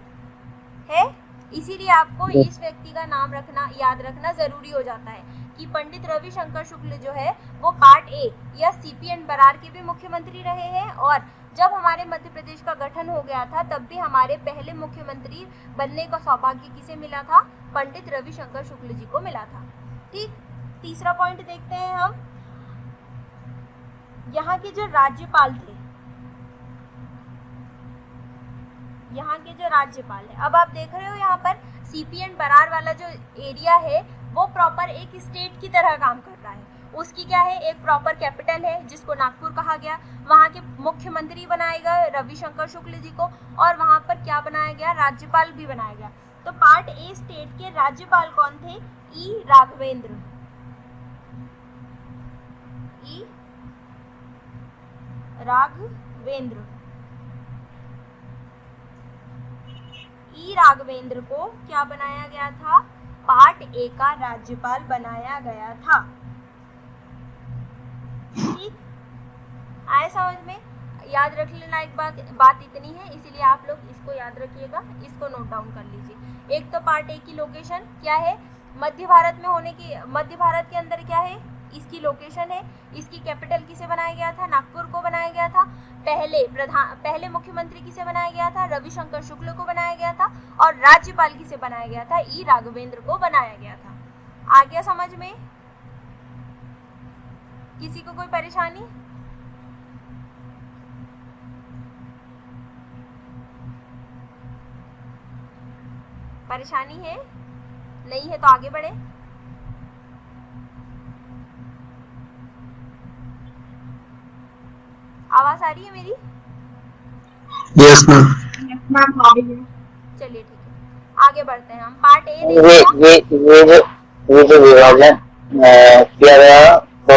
इसीलिए आपको इस व्यक्ति का नाम रखना, याद रखना जरूरी हो जाता है कि पंडित रविशंकर शुक्ल जो है वो पार्ट ए या सीपी एंड बरार के भी मुख्यमंत्री रहे हैं। और जब हमारे मध्य प्रदेश का गठन हो गया था तब भी हमारे पहले मुख्यमंत्री बनने का सौभाग्य किसे मिला था? पंडित रविशंकर शुक्ल जी को मिला था। ठीक, तीसरा पॉइंट देखते हैं हम। यहाँ के जो राज्यपाल थे, यहाँ के जो राज्यपाल है, अब आप देख रहे हो यहाँ पर सीपी एंड बरार वाला जो एरिया है वो प्रॉपर एक स्टेट की तरह काम कर रहा है। उसकी क्या है? एक प्रॉपर कैपिटल है जिसको नागपुर कहा गया। वहाँ के मुख्यमंत्री बनाया गया रविशंकर शुक्ल जी को, और वहाँ पर क्या बनाया गया? राज्यपाल भी बनाया गया। तो पार्ट ए स्टेट के राज्यपाल कौन थे? ई राघवेंद्र। ई राघवेंद्र। ई राघवेंद्र को क्या बनाया गया था? पार्ट ए का राज्यपाल बनाया गया था। ठीक, आए समझ में? याद रख लेना एक बात इतनी है, इसीलिए आप लोग इसको याद रखिएगा, इसको नोट डाउन कर लीजिए। एक तो पार्ट ए की लोकेशन क्या है? मध्य भारत में होने की, मध्य भारत के अंदर क्या है? इसकी लोकेशन है। इसकी कैपिटल किसे बनाया गया था? नागपुर को बनाया गया था। पहले मुख्यमंत्री किसे बनाया गया था? रविशंकर शुक्ल को बनाया गया था। और राज्यपाल किसे बनाया गया था? ई राघवेंद्र को बनाया गया था। आ गया समझ में? किसी को कोई परेशानी? परेशानी है? नहीं है तो आगे बढ़े। आवाज आ रही है मेरी? Yes ma'am. चलिए ठीक है, आगे बढ़ते हैं हम। पार्ट ए ये जो विभाजन किया गया तो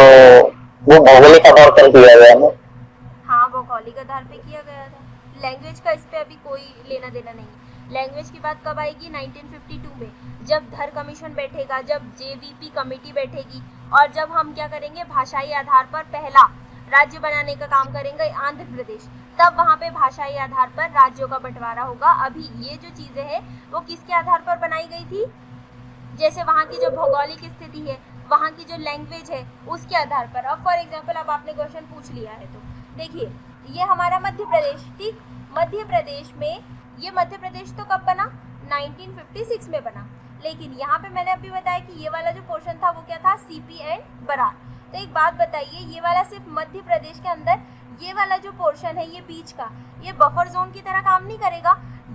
वो भौगोलिक आधार पर किया गया है। हाँ, भौगोलिक आधार पे किया गया था। लैंग्वेज का इस पे अभी कोई लेना देना नहीं है। लैंग्वेज की बात कब आएगी? 1952 में, जब धर कमीशन बैठेगा, जब जेवीपी कमेटी बैठेगी, और जब हम क्या करेंगे? भाषाई आधार पर पहला राज्य बनाने का काम करेंगे आंध्र प्रदेश, तब वहाँ पे भाषाई आधार पर राज्यों का बंटवारा होगा। अभी ये जो चीजें हैं वो किसके आधार पर बनाई गई थी? जैसे वहाँ की जो भौगोलिक स्थिति है, वहाँ की जो लैंग्वेज है, उसके आधार पर। अब फॉर एग्जाम्पल अब आपने क्वेश्चन पूछ लिया है तो देखिए, ये हमारा मध्य प्रदेश, ठीक, मध्य प्रदेश में, ये मध्य प्रदेश तो कब बना? 1956 में बना। लेकिन यहाँ पे मैंने अभी बताया कि ये वाला जो पोर्शन था वो क्या था? CP and Berar. तो एक बात बताइए, ये वाला सिर्फ मध्य प्रदेश के अंदर, ये वाला जो पोर्शन है ये बीच का, ये बफर जोन की तरह काम नहीं करेगा।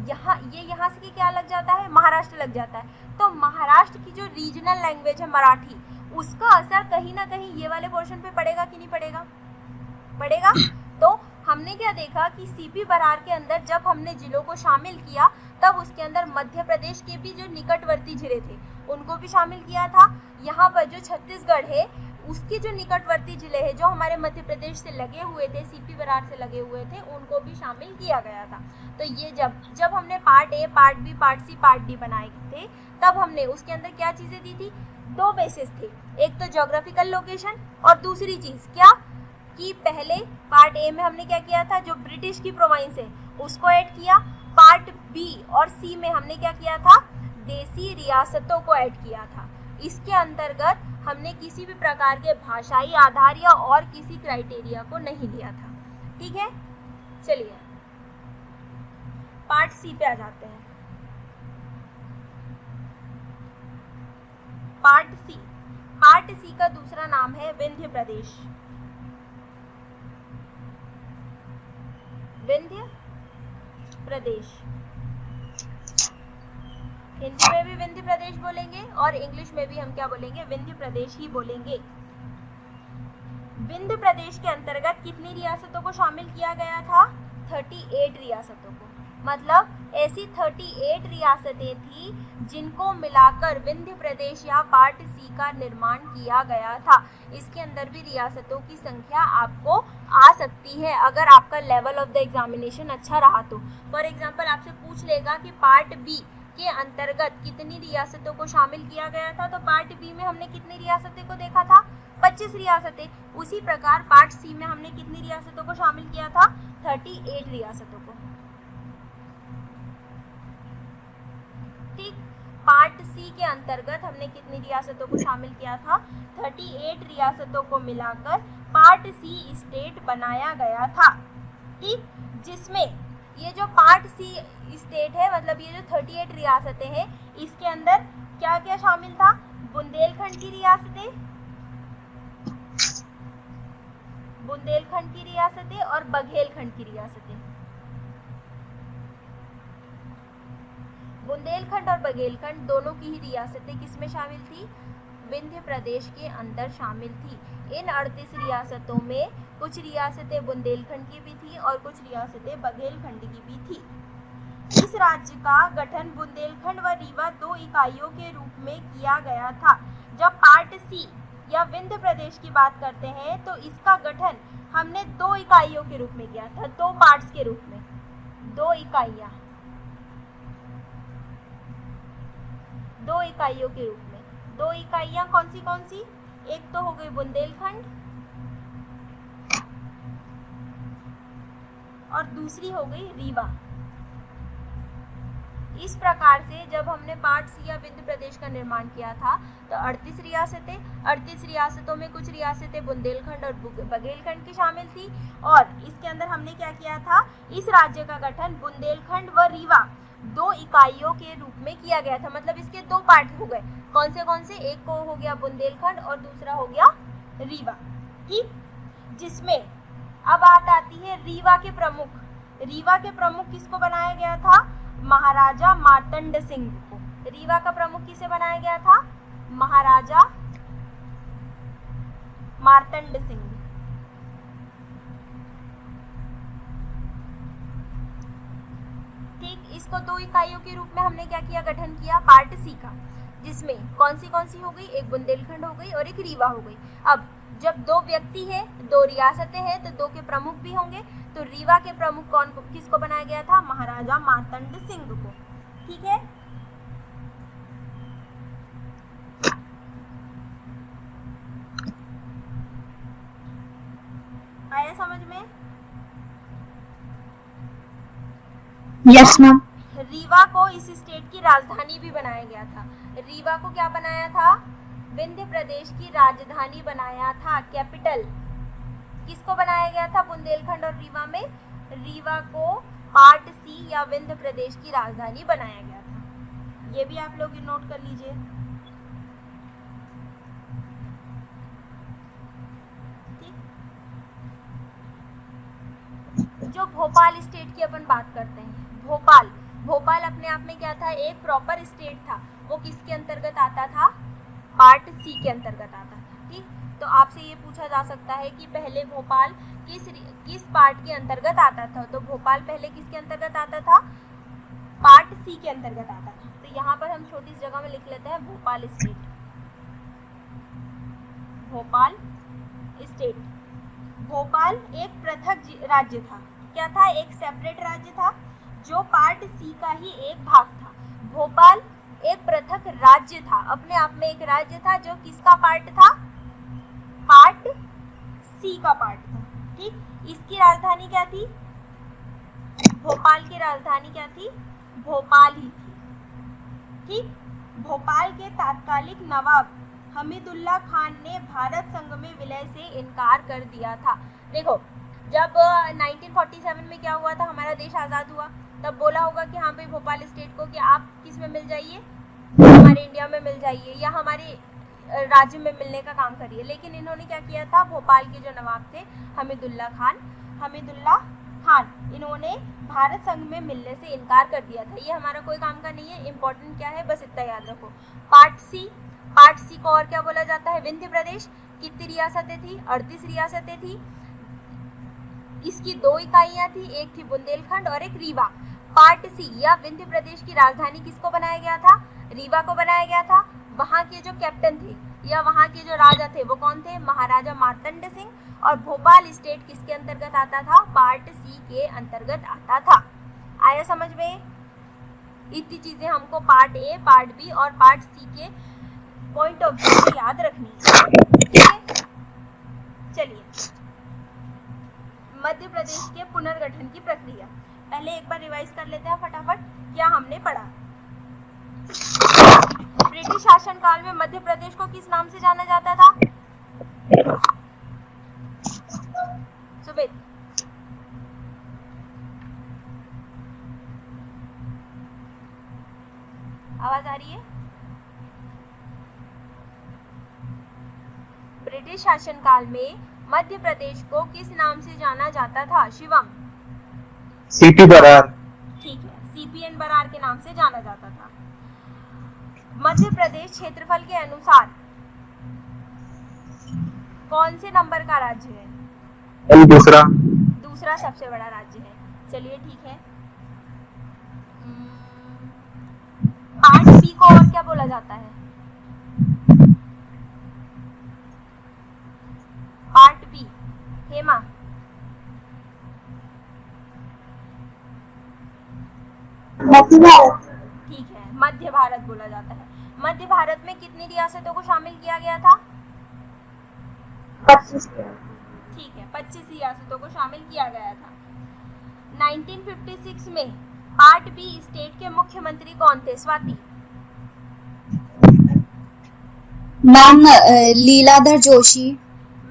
यहाँ से क्या लग जाता है? महाराष्ट्र लग जाता है। तो महाराष्ट्र की जो रीजनल लैंग्वेज है मराठी, उसका असर कहीं ना कहीं ये वाले पोर्शन पे पड़ेगा कि नहीं पड़ेगा? पड़ेगा। तो हमने क्या देखा कि सीपी बरार के अंदर जब हमने जिलों को शामिल किया तब उसके अंदर मध्य प्रदेश के भी जो निकटवर्ती जिले थे उनको भी शामिल किया था। यहाँ पर जो छत्तीसगढ़ है उसके जो निकटवर्ती जिले हैं जो हमारे मध्य प्रदेश से लगे हुए थे, सीपी बरार से लगे हुए थे, उनको भी शामिल किया गया था। तो ये जब हमने part A, part B, part C, part D बनाए थे, तब हमने उसके अंदर क्या चीज़ें दी थी? 2 बेसिस थे, एक तो ज्योग्राफिकल लोकेशन और दूसरी चीज़ क्या कि पहले पार्ट ए में हमने क्या किया था, जो ब्रिटिश की प्रोविंस है उसको ऐड किया। पार्ट बी और सी में हमने क्या किया था? देसी रियासतों को ऐड किया था। इसके अंतर्गत हमने किसी भी प्रकार के भाषाई आधार या और किसी क्राइटेरिया को नहीं लिया था। ठीक है, चलिए पार्ट सी पे आ जाते हैं। पार्ट सी का दूसरा नाम है विंध्य प्रदेश। विंध्य प्रदेश, हिंदी में भी विंध्य प्रदेश बोलेंगे और इंग्लिश में भी हम क्या बोलेंगे? विंध्य प्रदेश ही बोलेंगे। विंध्य प्रदेश के अंतर्गत कितनी रियासतों को शामिल किया गया था? 38 रियासतों को। मतलब ऐसी 38 रियासतें थी जिनको मिलाकर विंध्य प्रदेश या पार्ट सी का निर्माण किया गया था। इसके अंदर भी रियासतों की संख्या आपको आ सकती है अगर आपका लेवल ऑफ द एग्जामिनेशन अच्छा रहा तो। फॉर एग्जाम्पल आपसे पूछ लेगा कि पार्ट बी के अंतर्गत कितनी रियासतों को शामिल किया गया था, तो पार्ट बी में हमने कितनी रियासतें को देखा था? 25 रियासतें। उसी प्रकार पार्ट सी में हमने कितनी रियासतों को शामिल किया था? 38 रियासतों को। ठीक, पार्ट सी के अंतर्गत हमने कितनी रियासतों को शामिल किया था? 38 रियासतों को मिलाकर पार्ट सी स्टेट बनाया गया था। ठीक, जिसमें ये जो पार्ट सी स्टेट है, मतलब ये जो 38 रियासतें हैं, इसके अंदर क्या क्या शामिल था? बुंदेलखंड की रियासतें और बघेलखंड की रियासतें। बुंदेलखंड और बघेलखंड दोनों की ही रियासतें किसमें शामिल थी? विंध्य प्रदेश के अंदर शामिल थी। इन 38 रियासतों में कुछ रियासतें बुंदेलखंड की भी थी और कुछ रियासतें बघेलखंड की भी थी। इस राज्य का गठन बुंदेलखंड व रीवा 2 इकाइयों के रूप में किया गया था। जब पार्ट सी या विंध्य प्रदेश की बात करते हैं तो इसका गठन हमने 2 इकाइयों के रूप में किया था, 2 पार्ट्स के रूप में, 2 इकाइयां, 2 इकाइयों के रूप में। 2 इकाइयां कौन सी? एक तो हो गई बुंदेलखंड और दूसरी हो गई रीवा। इस प्रकार से जब हमने पार्ट सी या विंध्य प्रदेश का निर्माण किया था तो 38 रियासतों में कुछ रियासतें बुंदेलखंड और बघेलखंड की शामिल थी और इसके अंदर हमने क्या किया था? इस राज्य का गठन बुंदेलखंड व रीवा 2 इकाइयों के रूप में किया गया था। मतलब इसके 2 पार्ट हो गए। कौन से? एक को हो गया बुंदेलखंड और दूसरा हो गया रीवा। ठीक, जिसमें अब बात आती है रीवा के प्रमुख। रीवा के प्रमुख किसको बनाया गया था? महाराजा मार्तंड सिंह को। रीवा का प्रमुख किसे बनाया गया था? महाराजा मार्तंड सिंह। ठीक, इसको 2 इकाइयों के रूप में हमने क्या किया? गठन किया पार्ट सी का, जिसमें कौन सी हो गई? एक बुंदेलखंड हो गई और एक रीवा हो गई। अब जब 2 व्यक्ति हैं, 2 रियासतें हैं, तो 2 के प्रमुख भी होंगे। तो रीवा के प्रमुख किसको बनाया गया था? महाराजा मार्तंड सिंह को। ठीक है, आया समझ में? Yes ma'am. रीवा को इस स्टेट की राजधानी भी बनाया गया था। रीवा को क्या बनाया था? विंध्य प्रदेश की राजधानी बनाया था, कैपिटल। किसको बनाया गया था? बुंदेलखंड और रीवा में रीवा को पार्ट सी या विंध्य प्रदेश की राजधानी बनाया गया था। ये भी आप लोग नोट कर लीजिए। जो भोपाल स्टेट की अपन बात करते हैं, भोपाल अपने आप में क्या था? एक प्रॉपर स्टेट था। वो किसके अंतर्गत आता था? पार्ट सी के अंतर्गत आता था। ठीक, तो आपसे ये पूछा जा सकता है कि पहले भोपाल किस पार्ट के अंतर्गत आता था? तो भोपाल पहले किसके अंतर्गत आता था? पार्ट सी के अंतर्गत आता था। तो यहाँ पर हम छोटी सी जगह में लिख लेते हैं भोपाल स्टेट। भोपाल स्टेट। भोपाल एक पृथक राज्य था। क्या था? एक सेपरेट राज्य था जो पार्ट सी का ही एक भाग था। भोपाल एक पृथक राज्य था, अपने आप में एक राज्य था जो किसका पार्ट था? पार्ट सी का पार्ट था। ठीक, इसकी राजधानी क्या थी? भोपाल की राजधानी क्या थी? भोपाल ही थी। ठीक, भोपाल के तात्कालिक नवाब हमीदुल्ला खान ने भारत संघ में विलय से इनकार कर दिया था। देखो, जब 1947 में क्या हुआ था, हमारा देश आज़ाद हुआ, तब बोला होगा कि हाँ भाई भोपाल स्टेट को कि आप किस में मिल जाइए, हमारे इंडिया में मिल जाइए या हमारे राज्य में मिलने का काम करिए। लेकिन इन्होंने क्या किया था? भोपाल के जो नवाब थे हमीदुल्ला खान, इन्होंने भारत संघ में मिलने से इनकार कर दिया था। ये हमारा कोई काम का नहीं है। इम्पोर्टेंट क्या है, बस इतना याद रखो। पार्ट सी को और क्या बोला जाता है? विंध्य प्रदेश। कितनी रियासतें थी? 38 रियासतें थी। इसकी 2 इकाइयां थी, एक थी बुंदेलखंड और एक रीवा। पार्ट सी या विंध्य प्रदेश की राजधानी किसको बनाया गया था? रीवा को बनाया गया था। वहां के जो कैप्टन थे या वहां के जो राजा थे वो कौन थे? महाराजा मार्तंड सिंह। और भोपाल स्टेट किसके अंतर्गत आता था? पार्ट सी के अंतर्गत आता था। आया समझ में? इतनी चीजें हमको पार्ट ए, पार्ट बी और पार्ट सी के पॉइंट ऑफ व्यू से याद रखनी है। ठीक है, चलिए मध्य प्रदेश के पुनर्गठन की प्रक्रिया पहले एक बार रिवाइज कर लेते हैं फटाफट। क्या हमने पढ़ा? ब्रिटिश शासनकाल में मध्य प्रदेश को किस नाम से जाना जाता था? सुमित, आवाज आ रही है? ब्रिटिश शासनकाल में मध्य प्रदेश को किस नाम से जाना जाता था? शिवम? सीपी बरार। ठीक है, सीपीएन बरार के नाम से जाना जाता था। मध्य प्रदेश क्षेत्रफल के अनुसार कौन से नंबर का राज्य है? दूसरा सबसे बड़ा राज्य है। चलिए ठीक है। पार्ट बी को और क्या बोला जाता है? Part B, Hema? ठीक है, मध्य भारत बोला जाता है। मध्य भारत में कितनी रियासतों को शामिल किया गया था? 25। ठीक है, 25 रियासतों को शामिल किया गया था। 1956 में पार्ट बी स्टेट के मुख्यमंत्री कौन थे? स्वाति? मैम लीलाधर जोशी।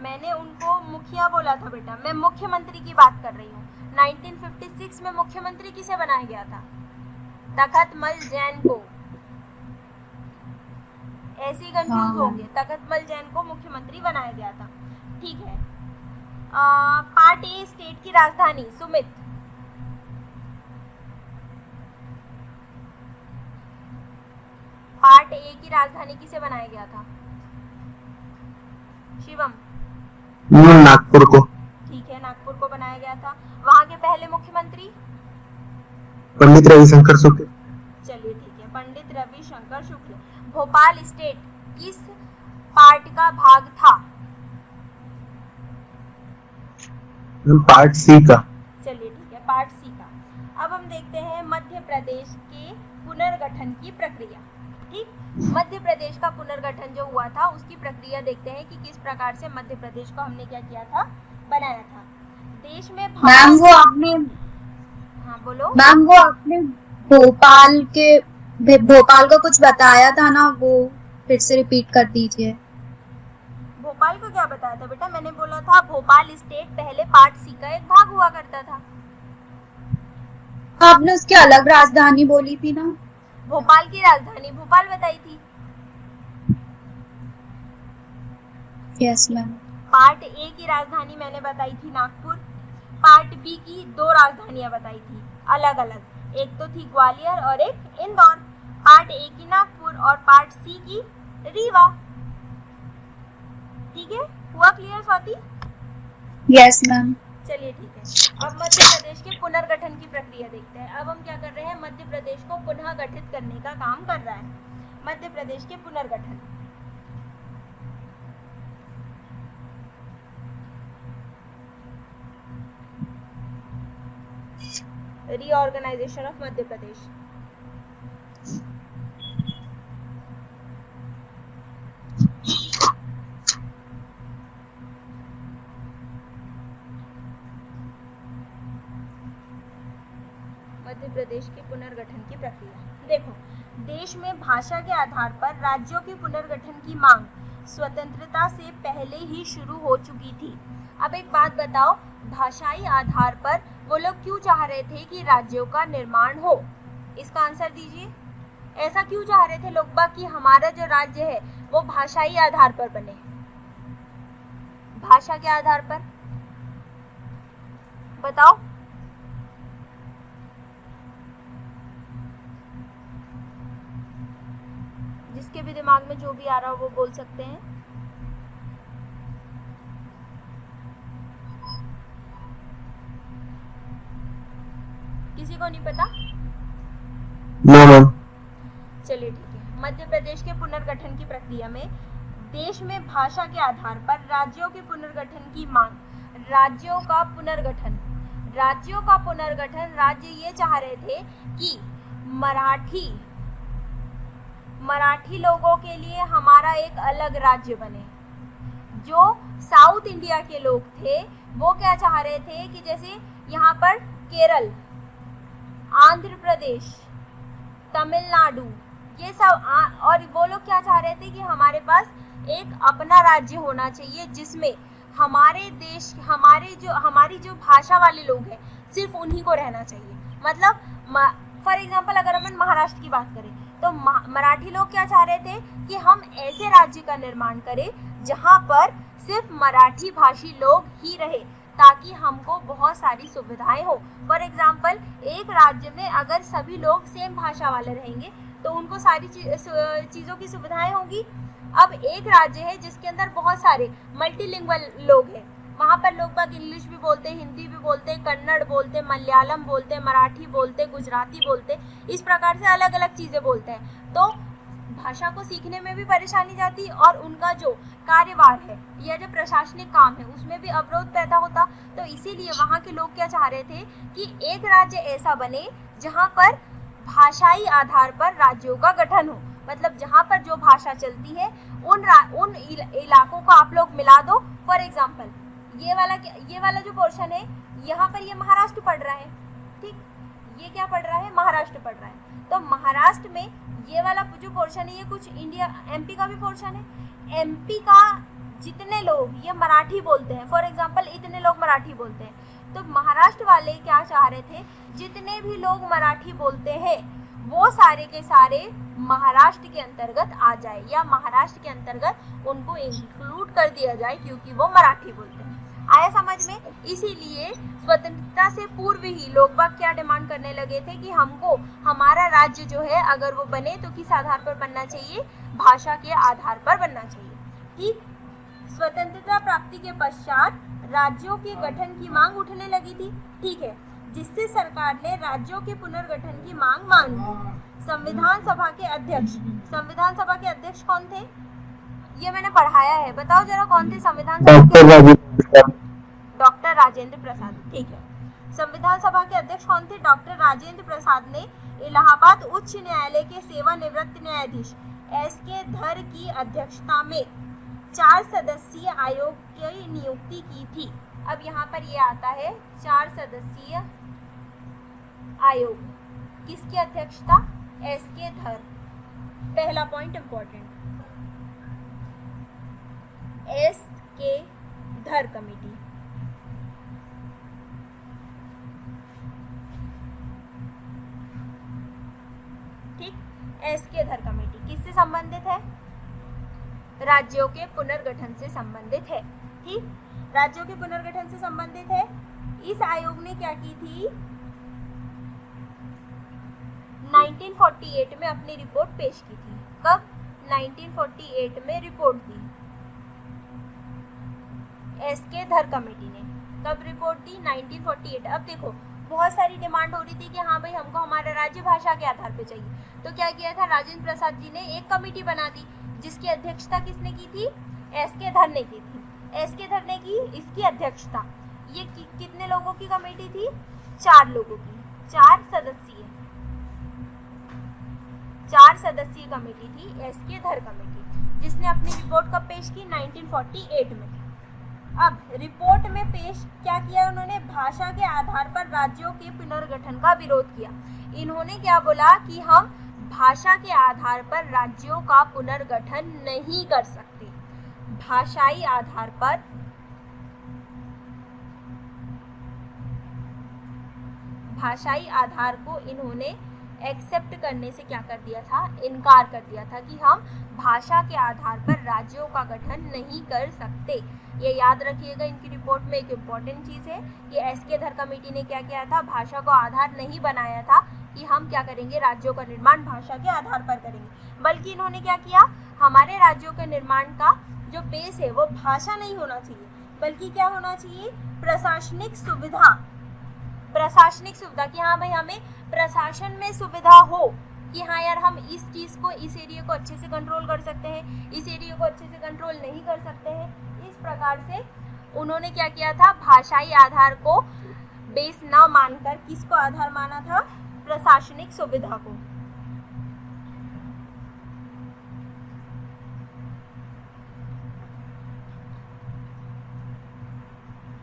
मैंने उनको मुखिया बोला था बेटा, मैं मुख्यमंत्री की बात कर रही हूँ। 1956 में मुख्यमंत्री किसे बनाया गया था? तखतमल जैन को। ऐसे ही कंफ्यूज हो गए। तखतमल जैन को मुख्यमंत्री बनाया गया था। ठीक है। पार्ट ए स्टेट की राजधानी? सुमित? पार्ट ए की राजधानी किसे बनाया गया था? शिवम? नागपुर को। ठीक है, नागपुर को बनाया गया था। वहां के पहले मुख्यमंत्री? पंडित रविशंकर शुक्ल। चलिए ठीक है, पंडित रविशंकर शुक्ल। भोपाल स्टेट किस पार्ट का भाग था? पार्ट सी का। चलिए ठीक है, पार्ट सी का। अब हम देखते हैं मध्य प्रदेश के पुनर्गठन की प्रक्रिया। ठीक, मध्य प्रदेश का पुनर्गठन जो हुआ था उसकी प्रक्रिया देखते हैं कि किस प्रकार से मध्य प्रदेश को हमने क्या किया था? बनाया था। देश में मैम वो आपने हाँ बोलो। मैम वो आपने भोपाल को कुछ बताया था ना, वो फिर से रिपीट कर दीजिए। भोपाल को क्या बताया था बेटा? मैंने बोला था भोपाल स्टेट पहले पार्ट सी का एक भाग हुआ करता था। आपने उसकी अलग राजधानी बोली थी ना? भोपाल की राजधानी भोपाल बताई थी। Yes ma'am. पार्ट ए की राजधानी मैंने बताई थी नागपुर। पार्ट बी की 2 राजधानियां बताई थी अलग अलग, एक तो थी ग्वालियर और एक इंदौर। पार्ट ए की नागपुर और पार्ट सी की रीवा। ठीक है, हुआ क्लियर स्वाति? Yes ma'am. चलिए ठीक है। अब मध्य प्रदेश के पुनर्गठन की प्रक्रिया देखते हैं। अब हम क्या कर रहे हैं? मध्य प्रदेश को पुनः गठित करने का काम कर रहा है। मध्य प्रदेश के पुनर्गठन रीऑर्गेनाइजेशन ऑफ मध्य प्रदेश। मध्य प्रदेश के पुनर्गठन की प्रक्रिया देखो, देश में भाषा के आधार पर राज्यों के पुनर्गठन की मांग स्वतंत्रता से पहले ही शुरू हो चुकी थी। अब एक बात बताओ, भाषाई आधार पर वो लोग क्यों चाह रहे थे कि राज्यों का निर्माण हो? इसका आंसर दीजिए। ऐसा क्यों चाह रहे थे लोग बाग कि हमारा जो राज्य है वो भाषाई आधार पर बने? भाषा के आधार पर बताओ। जिसके भी दिमाग में जो भी आ रहा हो वो बोल सकते हैं। किसी को नहीं पता? No ma'am. चलिए ठीक है। मध्य प्रदेश के पुनर्गठन की प्रक्रिया में देश में भाषा के आधार पर राज्यों के पुनर्गठन की मांग, राज्यों का पुनर्गठन, राज्य ये चाह रहे थे कि मराठी लोगों के लिए हमारा एक अलग राज्य बने। जो साउथ इंडिया के लोग थे वो क्या चाह रहे थे कि जैसे यहाँ पर केरल, आंध्र प्रदेश, तमिलनाडु, ये सब और वो लोग क्या चाह रहे थे कि हमारे पास एक अपना राज्य होना चाहिए जिसमें हमारे देश, हमारी जो भाषा वाले लोग हैं सिर्फ उन्हीं को रहना चाहिए। मतलब फॉर एग्जांपल अगर अपन महाराष्ट्र की बात करें तो मराठी लोग क्या चाह रहे थे कि हम ऐसे राज्य का निर्माण करें जहां पर सिर्फ मराठी भाषी लोग ही रहे ताकि हमको बहुत सारी सुविधाएं हो। फॉर एग्जांपल एक राज्य में अगर सभी लोग सेम भाषा वाले रहेंगे तो उनको सारी चीज़ों की सुविधाएं होंगी। अब एक राज्य है जिसके अंदर बहुत सारे मल्टीलिंगुअल लोग हैं, वहाँ पर लोग बाग इंग्लिश भी बोलते हैं, हिंदी भी बोलते हैं, कन्नड़ बोलते हैं, मलयालम बोलते हैं, मराठी बोलते हैं, गुजराती बोलते हैं, इस प्रकार से अलग अलग चीज़ें बोलते हैं। तो भाषा को सीखने में भी परेशानी जाती और उनका जो कार्यभार है या जो प्रशासनिक काम है उसमें भी अवरोध पैदा होता। तो इसीलिए वहाँ के लोग क्या चाह रहे थे कि एक राज्य ऐसा बने जहाँ पर भाषाई आधार पर राज्यों का गठन हो। मतलब जहाँ पर जो भाषा चलती है उन इलाकों को आप लोग मिला दो। फॉर एग्जाम्पल ये वाला जो पोर्शन है यहाँ पर ये महाराष्ट्र पड़ रहा है, ठीक, ये क्या पड़ रहा है? महाराष्ट्र पड़ रहा है। तो महाराष्ट्र में ये वाला जो पोर्शन है ये कुछ एमपी का भी पोर्शन है। एमपी का जितने लोग ये मराठी बोलते हैं, फॉर एग्जाम्पल इतने लोग मराठी बोलते हैं, तो महाराष्ट्र वाले क्या चाह रहे थे, जितने भी लोग मराठी बोलते हैं वो सारे के सारे महाराष्ट्र के अंतर्गत आ जाए या महाराष्ट्र के अंतर्गत उनको इंक्लूड कर दिया जाए क्योंकि वो मराठी बोलते हैं। आया समझ में? इसीलिए स्वतंत्रता से पूर्व ही लोग बाग क्या डिमांड करने लगे थे कि हमको हमारा राज्य जो है अगर वो बने तो किस आधार पर बनना चाहिए? भाषा के आधार पर बनना चाहिए। ठीक, स्वतंत्रता प्राप्ति के पश्चात राज्यों के गठन की मांग उठने लगी थी, ठीक है, जिससे सरकार ने राज्यों के पुनर्गठन की मांग मान ली। संविधान सभा के अध्यक्ष कौन थे? ये मैंने पढ़ाया है, बताओ जरा कौन थे संविधान सभा के? डॉक्टर राजेंद्र प्रसाद। ठीक है, संविधान सभा के अध्यक्ष कौन थे? डॉक्टर राजेंद्र प्रसाद ने इलाहाबाद उच्च न्यायालय के सेवानिवृत्त न्यायाधीश एस.के. धर की अध्यक्षता में 4 सदस्यीय आयोग की नियुक्ति की थी। अब यहाँ पर ये आता है 4 सदस्यीय आयोग, किसकी अध्यक्षता? एस.के. धर। पहला पॉइंट इंपॉर्टेंट, एस.के. धर कमेटी। ठीक, एस.के. धर कमेटी किससे संबंधित है? राज्यों के पुनर्गठन से संबंधित है। ठीक, राज्यों के पुनर्गठन से संबंधित है। इस आयोग ने क्या की थी? 1948 में अपनी रिपोर्ट पेश की थी। कब? 1948 में रिपोर्ट दी एस.के. धर कमेटी ने। कब रिपोर्ट दी? 1948। अब देखो बहुत सारी डिमांड हो रही थी कि हाँ भाई हमको हमारा राज्य भाषा के आधार पे चाहिए। तो क्या किया था? राजेंद्र प्रसाद जी ने एक कमेटी बना दी जिसकी अध्यक्षता किसने की थी? एस.के. धर ने की थी। एस.के. धर ने की इसकी अध्यक्षता। ये कितने लोगों की कमेटी थी? 4 लोगों की। चार सदस्यीय कमेटी थी, एसके धर कमेटी, जिसने अपनी रिपोर्ट कब पेश की? 1948 में। अब रिपोर्ट में पेश क्या किया उन्होंने? भाषा के आधार पर राज्यों के पुनर्गठन का विरोध किया। इन्होंने क्या बोला कि हम भाषा के आधार पर राज्यों का पुनर्गठन नहीं कर सकते। भाषाई आधार पर भाषाई आधार को इन्होंने एक्सेप्ट करने से क्या कर दिया था? इनकार कर दिया था कि हम भाषा के आधार पर राज्यों का गठन नहीं कर सकते। ये याद रखिएगा, इनकी रिपोर्ट में एक इम्पॉर्टेंट चीज़ है कि एसके धर कमेटी ने क्या किया था? भाषा को आधार नहीं बनाया था कि हम क्या करेंगे, राज्यों का निर्माण भाषा के आधार पर करेंगे, बल्कि इन्होंने क्या किया? हमारे राज्यों के निर्माण का जो बेस है वो भाषा नहीं होना चाहिए, बल्कि क्या होना चाहिए? प्रशासनिक सुविधा कि हाँ भाई हमें प्रशासन में सुविधा हो कि हाँ यार हम इस चीज़ को, इस एरिया को अच्छे से कंट्रोल कर सकते हैं, इस एरिया को अच्छे से कंट्रोल नहीं कर सकते हैं। इस प्रकार से उन्होंने क्या किया था? भाषाई आधार को बेस न मानकर किसको आधार माना था? प्रशासनिक सुविधा को।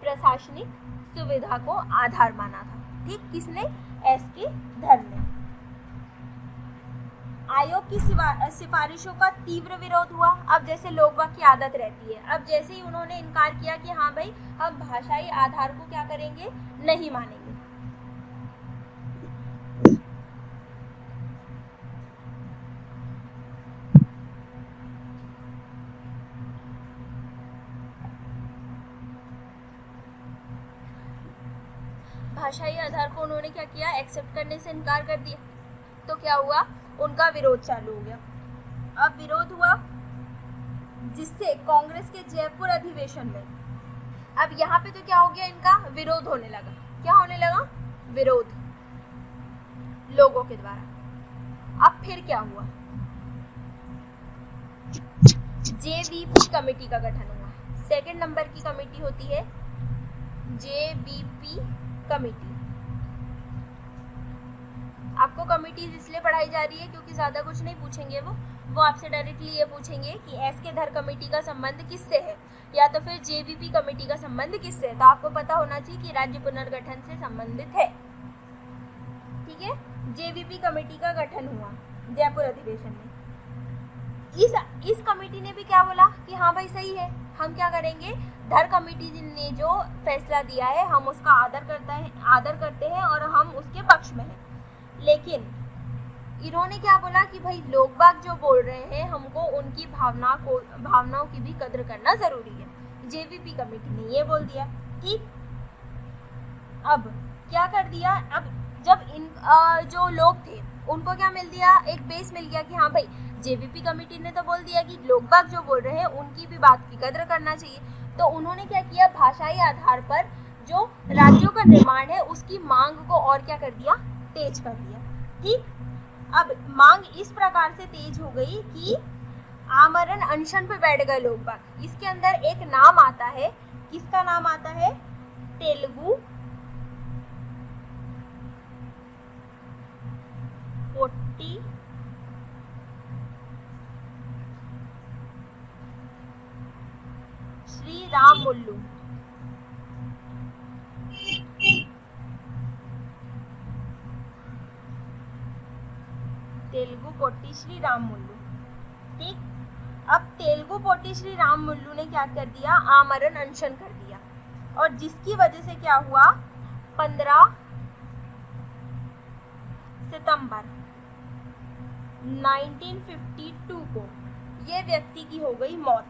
प्रशासनिक सुविधा को आधार माना था। ठीक, किसने? एसके धर ने। आयोग की सिफारिशों का तीव्र विरोध हुआ। अब जैसे लोगबाग की आदत रहती है, अब जैसे ही उन्होंने इनकार किया कि हाँ भाई हम भाषाई आधार को क्या करेंगे, नहीं मानेंगे, भाषाई आधार को उन्होंने क्या किया? एक्सेप्ट करने से इनकार कर दिया। तो क्या हुआ? उनका विरोध चालू हो गया। अब विरोध हुआ जिससे कांग्रेस के जयपुर अधिवेशन में, अब यहाँ पे तो क्या हो गया? इनका विरोध होने लगा। क्या होने लगा? विरोध लोगों के द्वारा। अब फिर क्या हुआ? जेवीपी कमेटी का गठन हुआ। सेकंड नंबर की कमेटी होती है जेवीपी कमेटी। आपको कमिटीज इसलिए पढ़ाई जा रही है क्योंकि ज़्यादा कुछ नहीं पूछेंगे वो आपसे डायरेक्टली ये पूछेंगे कि एसके धर कमेटी का संबंध किससे है, या तो फिर जेवीपी कमेटी का संबंध किससे है। तो आपको पता होना चाहिए कि राज्य पुनर्गठन से संबंधित है। ठीक है, जेवीपी कमेटी का गठन हुआ जयपुर अधिवेशन में। इस कमेटी ने भी क्या बोला कि हाँ भाई सही है, हम क्या करेंगे, धर कमेटी ने जो फैसला दिया है हम उसका आदर करते हैं और हम उसके पक्ष में हैं। लेकिन इन्होंने क्या बोला कि भाई लोगबाग जो बोल रहे हैं हमको उनकी भावनाओं की भी कद्र करना जरूरी है। जेवीपी कमेटी ने ये बोल दिया। ठीक, अब क्या कर दिया? अब जब इन जो लोग थे उनको क्या मिल दिया? एक बेस मिल गया कि हाँ भाई जेवीपी कमेटी ने तो बोल दिया कि लोगबाग जो बोल रहे हैं उनकी भी बात की कद्र करना चाहिए। तो उन्होंने क्या किया? भाषाई आधार पर जो राज्यों का निर्माण है उसकी मांग को और क्या कर दिया? तेज कर दिया। ठीक, अब मांग इस प्रकार से तेज हो गई कि आमरण अनशन पे बैठ गए लोगबाग। इसके अंदर एक नाम आता है, किसका नाम आता है? तेलुगु पोट्टी श्री रामुलु। तेलुगु पोट्टी श्री रामुलु। ठीक, अब तेलुगु पोट्टी श्री रामुलु ने क्या कर दिया? आमरण अनशन कर दिया, और जिसकी वजह से क्या हुआ? 15 सितंबर 1952 को ये व्यक्ति की हो गई मौत।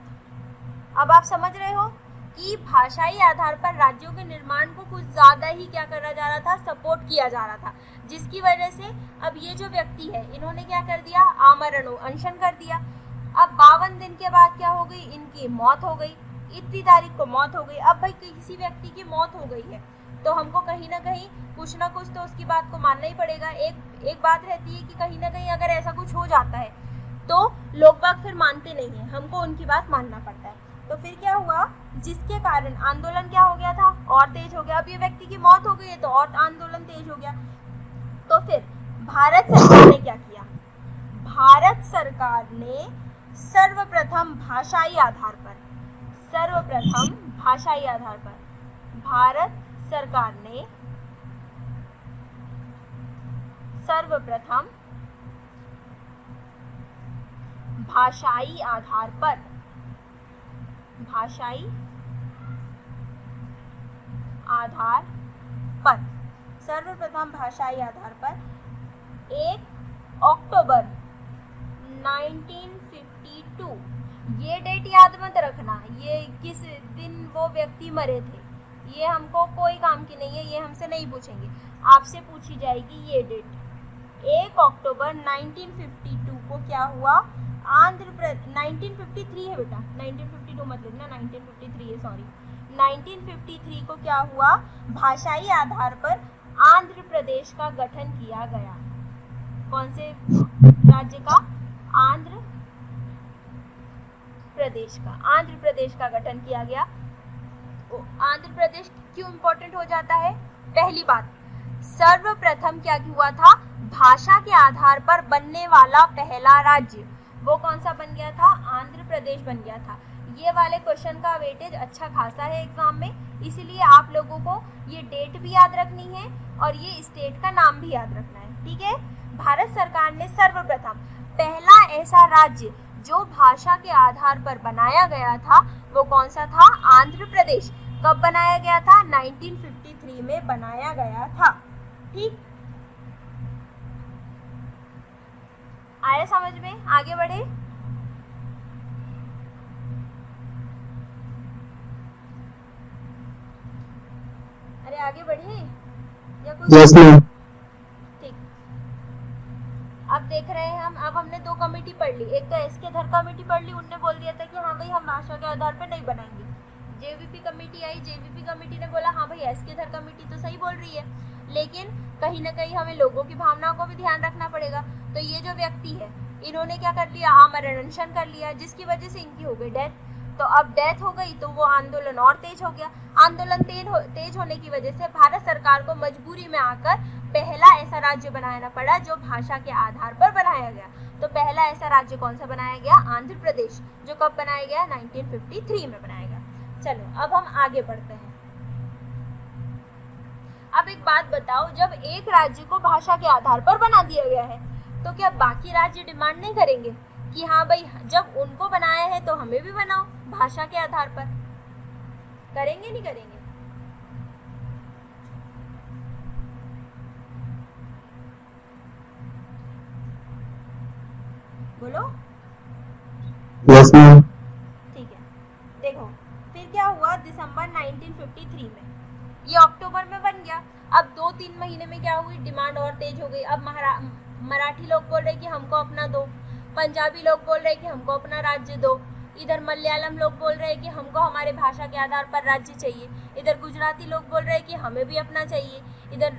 अब आप समझ रहे हो कि भाषाई आधार पर राज्यों के निर्माण को कुछ ज़्यादा ही क्या करा जा रहा था? सपोर्ट किया जा रहा था, जिसकी वजह से अब ये जो व्यक्ति है इन्होंने क्या कर दिया? आमरण अनशन कर दिया। अब 52 दिन के बाद क्या हो गई? इनकी मौत हो गई। इतनी तारीख को मौत हो गई। अब भाई किसी व्यक्ति की मौत हो गई है तो हमको कहीं ना कहीं कुछ ना कुछ तो उसकी बात को मानना ही पड़ेगा। एक बात रहती है कि कहीं ना कहीं अगर ऐसा कुछ हो जाता है तो लोगबाग फिर मानते नहीं है, हमको उनकी बात मानना पड़ता है। तो फिर क्या हुआ? जिसके कारण आंदोलन क्या हो गया था? और तेज हो गया। अब ये व्यक्ति की मौत हो गई है तो और आंदोलन तेज हो गया। तो फिर भारत सरकार ने क्या किया? भारत सरकार ने सर्वप्रथम भाषाई आधार पर भारत सरकार ने सर्वप्रथम भाषाई आधार पर सर्वप्रथम भाषाई आधार पर 1 अक्टूबर 1952, ये डेट याद मत रखना, ये किस दिन वो व्यक्ति मरे थे, ये हमको कोई काम की नहीं है, ये हमसे नहीं पूछेंगे, आपसे पूछी जाएगी ये डेट। 1 अक्टूबर 1952 को क्या हुआ? 1953 है बेटा, 1952 मत लिखना, 1953 है, सॉरी। 1953 को क्या हुआ? भाषाई आधार पर आंध्र प्रदेश का गठन किया गया। कौन से राज्य का? आंध्र प्रदेश का गठन किया गया। आंध्र प्रदेश क्यों इंपॉर्टेंट हो जाता है? पहली बात, सर्वप्रथम क्या हुआ था? भाषा के आधार पर बनने वाला पहला राज्य, वो कौन सा बन गया था? आंध्र प्रदेश बन गया था। ये वाले क्वेश्चन का वेटेज अच्छा खासा है एग्जाम में, इसीलिए आप लोगों को ये डेट भी याद रखनी है और ये स्टेट का नाम भी याद रखना है, ठीक है। भारत सरकार ने सर्वप्रथम पहला ऐसा राज्य जो भाषा के आधार पर बनाया गया था, वो कौन सा था? आंध्र प्रदेश। कब बनाया गया था? 1953 में बनाया गया था, ठीक। आया समझ में? आगे बढ़े। अरे आगे बढ़े या कुछ? Yes ma'am. ठीक, अब देख रहे हैं हम, अब हमने 2 कमेटी पढ़ ली। एक तो एसके धर कमेटी पढ़ ली, उनने बोल दिया था कि हाँ भाई हम भाषा के आधार पर नहीं बनाएंगे। जेवीपी कमेटी आई, जेवीपी कमेटी ने बोला हाँ भाई एसके धर कमेटी तो सही बोल रही है, लेकिन कहीं ना कहीं हमें लोगों की भावनाओं को भी ध्यान रखना पड़ेगा। तो ये जो व्यक्ति है, इन्होंने क्या कर लिया? आमरण अनशन कर लिया, जिसकी वजह से इनकी हो गई डेथ। तो अब डेथ हो गई तो वो आंदोलन और तेज हो गया। आंदोलन तेज होने की वजह से भारत सरकार को मजबूरी में आकर पहला ऐसा राज्य बनाना पड़ा जो भाषा के आधार पर बनाया गया। तो पहला ऐसा राज्य कौन सा बनाया गया? आंध्र प्रदेश, जो कब बनाया गया? 1953 में बनाया गया। चलो अब हम आगे बढ़ते हैं। अब एक बात बताओ, जब एक राज्य को भाषा के आधार पर बना दिया गया है तो क्या बाकी राज्य डिमांड नहीं करेंगे कि हाँ भाई जब उनको बनाया है तो हमें भी बनाओ भाषा के आधार पर? करेंगे नहीं करेंगे? बोलो। Yes ma'am. ठीक है, देखो फिर क्या हुआ? दिसंबर 1953 में, ये अक्टूबर में बन गया। अब 2-3 महीने में क्या हुई? डिमांड और तेज हो गई। अब मराठी लोग बोल रहे कि हमको अपना दो, पंजाबी लोग बोल रहे कि हमको अपना राज्य दो, इधर मलयालम लोग बोल रहे कि हमको हमारे भाषा के आधार पर राज्य चाहिए, इधर गुजराती लोग बोल रहे कि हमें भी अपना चाहिए, इधर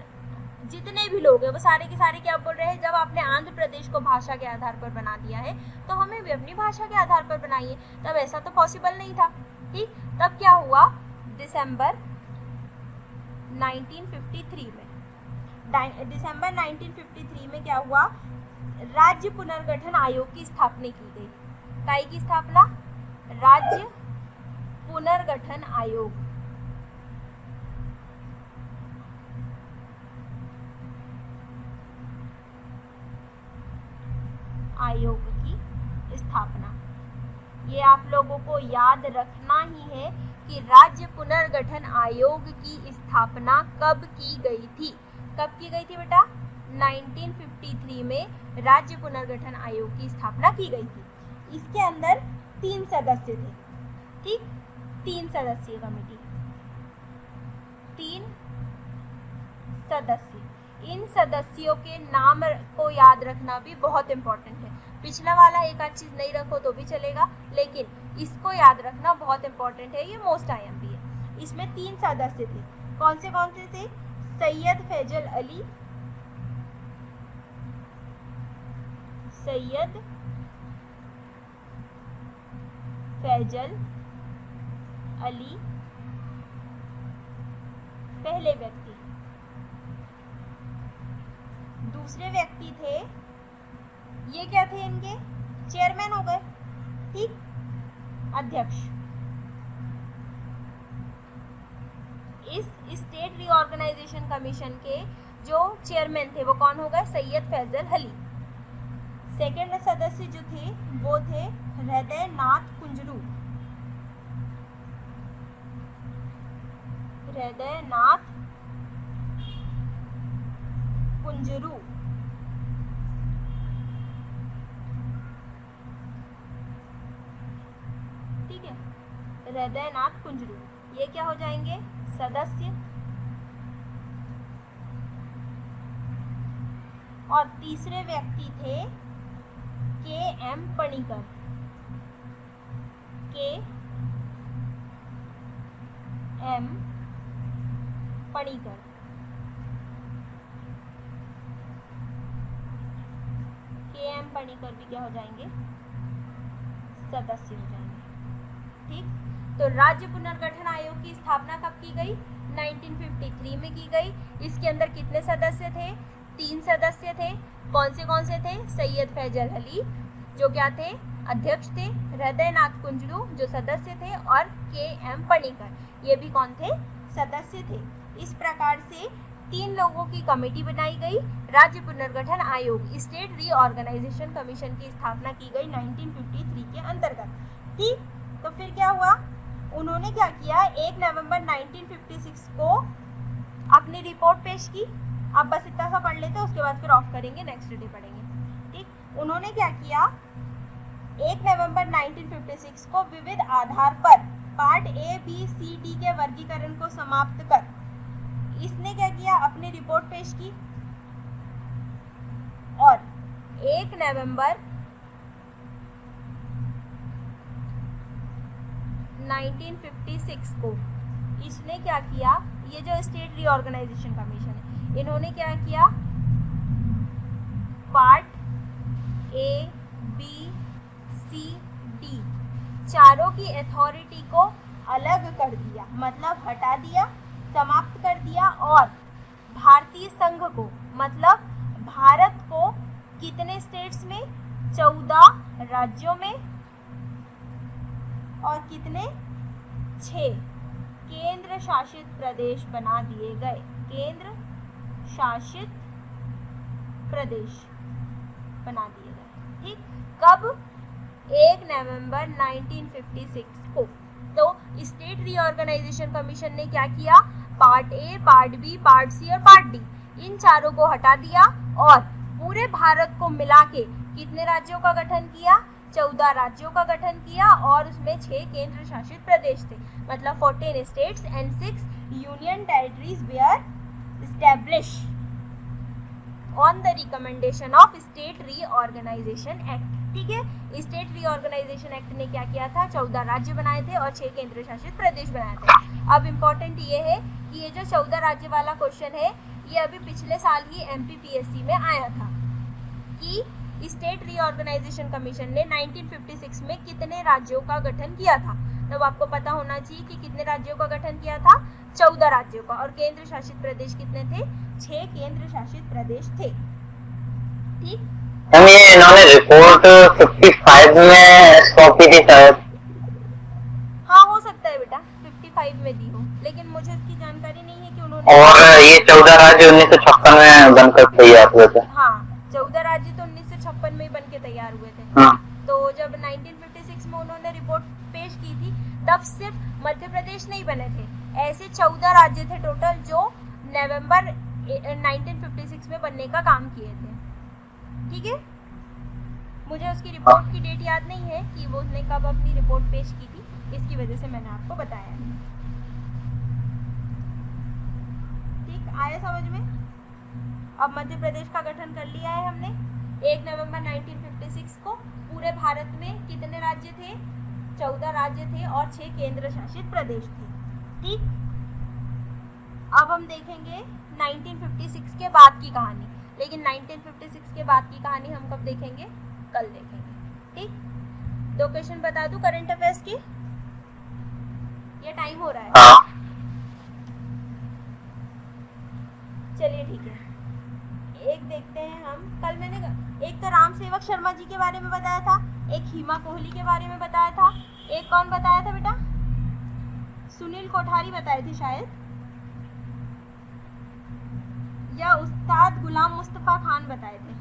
जितने भी लोग हैं वो सारे के सारे क्या बोल रहे हैं? जब आपने आंध्र प्रदेश को भाषा के आधार पर बना दिया है तो हमें भी अपनी भाषा के आधार पर बनाइए। तब ऐसा तो पॉसिबल नहीं था, ठीक। तब क्या हुआ? दिसंबर 1953 में क्या हुआ? राज्य पुनर्गठन आयोग की स्थापना की गई। काय की स्थापना? राज्य पुनर्गठन आयोग। आयोग की स्थापना, ये आप लोगों को याद रखना ही है कि राज्य पुनर्गठन आयोग की स्थापना कब की गई थी? कब की गई थी बेटा? 1953 में राज्य पुनर्गठन आयोग की स्थापना की गई थी। इसके अंदर 3 सदस्य थे, ठीक। 3 सदस्यीय कमेटी, 3 सदस्य। इन सदस्यों के नाम को याद रखना भी बहुत इंपॉर्टेंट है। पिछला वाला एक आध चीज नहीं रखो तो भी चलेगा, लेकिन इसको याद रखना बहुत इंपॉर्टेंट है, ये मोस्ट आईएम भी है। इसमें 3 सदस्य थे। कौन से थे? सैयद फैजल अली, सैयद फैजल अली पहले व्यक्ति, दूसरे व्यक्ति थे, ये क्या थे, इनके चेयरमैन हो गए, ठीक, अध्यक्ष। इस स्टेट रीऑर्गेनाइजेशन कमीशन के जो चेयरमैन थे वो कौन हो गए, सैयद फैजल अली। सेकेंड सदस्य जो थे वो थे हृदय नाथ कुंजरू, हृदय नाथ कुंजरू। ठीक है, हृदय नाथ कुंजरू, ये क्या हो जाएंगे, सदस्य। और तीसरे व्यक्ति थे के एम पणिकर, के एम पणिकर। के एम पणिकर भी क्या हो जाएंगे, सदस्य हो जाएंगे। ठीक, तो राज्य पुनर्गठन आयोग की स्थापना कब की गई, 1953 में की गई। इसके अंदर कितने सदस्य थे, 3 सदस्य थे। कौन से थे, सैयद फैजल अली जो क्या थे, अध्यक्ष थे, हृदय नाथ कुंजरू जो सदस्य थे, और के एम पणिकर ये भी कौन थे, सदस्य थे। इस प्रकार से 3 लोगों की कमेटी बनाई गई। राज्य पुनर्गठन आयोग, स्टेट रीऑर्गेनाइजेशन कमीशन की स्थापना की गई 1953 के अंतर्गत। ठीक, तो फिर क्या हुआ, उन्होंने क्या किया, 1 नवंबर 1956 को अपनी रिपोर्ट पेश की। आप बस इतना सा पढ़ लेते, उसके बाद फिर ऑफ करेंगे, नेक्स्ट डे पढ़ेंगे। ठीक, उन्होंने क्या किया, 1 नवंबर 1956 को विविध आधार पर part A B C D के वर्गीकरण को समाप्त कर इसने क्या किया, अपनी रिपोर्ट पेश की। और 1 नवंबर 1956 को इसने क्या किया, ये जो स्टेट रीऑर्गेनाइजेशन कमीशन है, इन्होंने क्या किया, part A B C D चारों की अथॉरिटी को अलग कर दिया, मतलब हटा दिया, समाप्त कर दिया। और भारतीय संघ को, मतलब भारत को कितने स्टेट्स में, 14 राज्यों में, और कितने, 6 केंद्र शासित प्रदेश बना दिए गए। केंद्र शासित प्रदेश बना दिए गए। ठीक, कब, 1 नवंबर 1956 को। तो स्टेट रीऑर्गेनाइजेशन कमीशन ने क्या किया, part A, part B, part C और पार्ट डी इन चारों को हटा दिया और पूरे भारत को मिला के कितने राज्यों का गठन किया, 14 राज्यों का गठन किया, और उसमें 6 केंद्र शासित प्रदेश थे, मतलब 14 states and 6 union territories where established on the recommendation of state reorganisation act. ठीक है, स्टेट रीऑर्गेनाइजेशन एक्ट ने क्या किया था, 14 राज्य बनाए थे और 6 केंद्र शासित प्रदेश बनाए थे। अब इम्पोर्टेंट ये है कि ये जो 14 राज्य वाला क्वेश्चन है, ये अभी पिछले साल ही MPPSC में आया था कि स्टेट रीऑर्गेनाइजेशन कमीशन ने 1956 में कितने राज्यों का गठन किया था। तब आपको पता होना चाहिए कि कितने राज्यों का गठन किया था, 14 राज्यों का, और केंद्र शासित प्रदेश कितने थे, 6 केंद्र शासित प्रदेश थे। ठीक, ये इन्होंने रिपोर्ट 55 में सौंपी थी शायद। हाँ हो सकता है बेटा 55 में दी हो, लेकिन मुझे इसकी जानकारी नहीं है कि उन्होंने। और ये 14 राज्य 1956 में बनकर तैयार हुए थे। हाँ, 14 राज्य तो 1956 में ही बन के तैयार हुए थे। हाँ। तो जब 1956 में उन्होंने रिपोर्ट पेश की थी, तब सिर्फ मध्य प्रदेश नहीं बने थे, ऐसे 14 राज्य थे टोटल जो नवंबर 1956 में बनने का काम किए थे। ठीक है, मुझे उसकी रिपोर्ट की डेट याद नहीं है कि वो उसने कब अपनी रिपोर्ट पेश की थी, इसकी वजह से मैंने आपको बताया। ठीक, आया समझ में। अब मध्य प्रदेश का गठन कर लिया है हमने। 1 नवंबर 1956 को पूरे भारत में कितने राज्य थे, 14 राज्य थे और 6 केंद्र शासित प्रदेश थे। ठीक, अब हम देखेंगे 1956 के बाद की कहानी, लेकिन 1956 के बाद की कहानी हम कब देखेंगे, कल देखेंगे। ठीक, 2 क्वेश्चन बता दूं करंट अफेयर्स के, ये टाइम हो रहा है। हाँ। चलिए ठीक है, एक देखते हैं हम। कल मैंने एक तो राम सेवक शर्मा जी के बारे में बताया था, एक हिमा कोहली के बारे में बताया था, एक कौन बताया था बेटा? सुनील कोठारी बताए थे शायद, या उस्ताद गुलाम मुस्तफा खान बताए थे?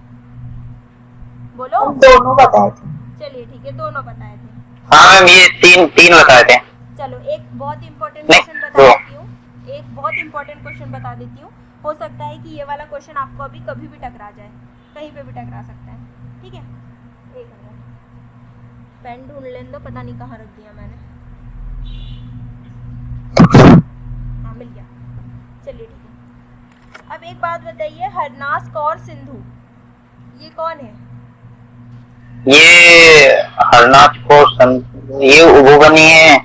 बोलो। दोनों बताए थे। चलिए ठीक है, दोनों बताए थे। हाँ मैम, ये तीन बताए थे। चलो एक बहुत इंपॉर्टेंट क्वेश्चन बता देती हूँ, एक बहुत इंपॉर्टेंट क्वेश्चन बता देती हूँ। हो सकता है कि ये वाला क्वेश्चन आपको अभी कभी भी टकरा जाए, कहीं पे भी टकरा सकता है, ठीक है? एक मिनट, पेन ढूंढ लेने दो, पता नहीं कहाँ रख दिया मैंने। हाँ मिल गया, चलिए ठीक है। अब एक बात बताइए, हरनाज कौर सिंधु ये कौन है? ये हरनाथ को ये वो बनी है,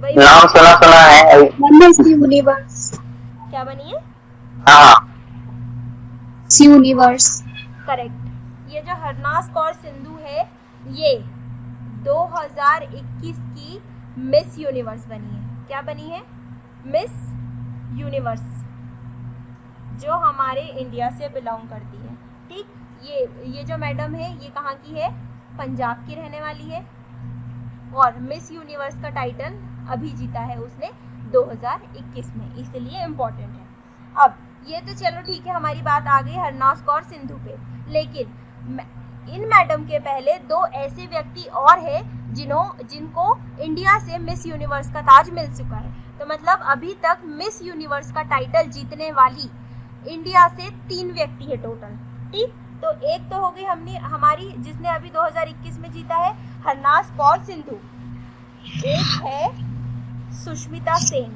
नाम सुना है मिस यूनिवर्स। क्या बनी है? हाँ यूनिवर्स। करेक्ट। ये जो हरनाज कौर सिंधु है, ये 2021 की मिस यूनिवर्स बनी है। क्या बनी है? मिस यूनिवर्स, जो हमारे इंडिया से बिलोंग करती है, ठीक। ये जो मैडम है ये कहाँ की है? पंजाब की रहने वाली है, और मिस यूनिवर्स का टाइटल अभी जीता है उसने 2021 में, इसलिए इम्पोर्टेंट है। अब ये तो चलो ठीक है, हमारी बात आ गई हरनाज कौर सिंधु पे, लेकिन इन मैडम के पहले दो ऐसे व्यक्ति और हैं जिनको इंडिया से मिस यूनिवर्स का ताज मिल चुका है। तो मतलब अभी तक मिस यूनिवर्स का टाइटल जीतने वाली इंडिया से 3 व्यक्ति है टोटल, ठीक। तो एक तो हो गई हमारी जिसने अभी 2021 में जीता है, हरनाज कौर सिंधु। एक है सुष्मिता सेन,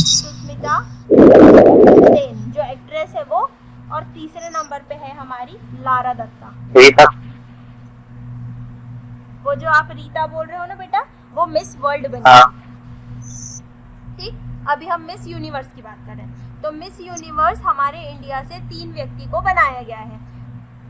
सुष्मिता सेन जो एक्ट्रेस है वो, और तीसरे नंबर पे है हमारी लारा दत्ता। वो जो आप रीता बोल रहे हो ना बेटा, वो मिस वर्ल्ड बनी, ठीक। अभी हम मिस यूनिवर्स की बात कर रहे हैं। तो मिस यूनिवर्स हमारे इंडिया से 3 व्यक्ति को बनाया गया है,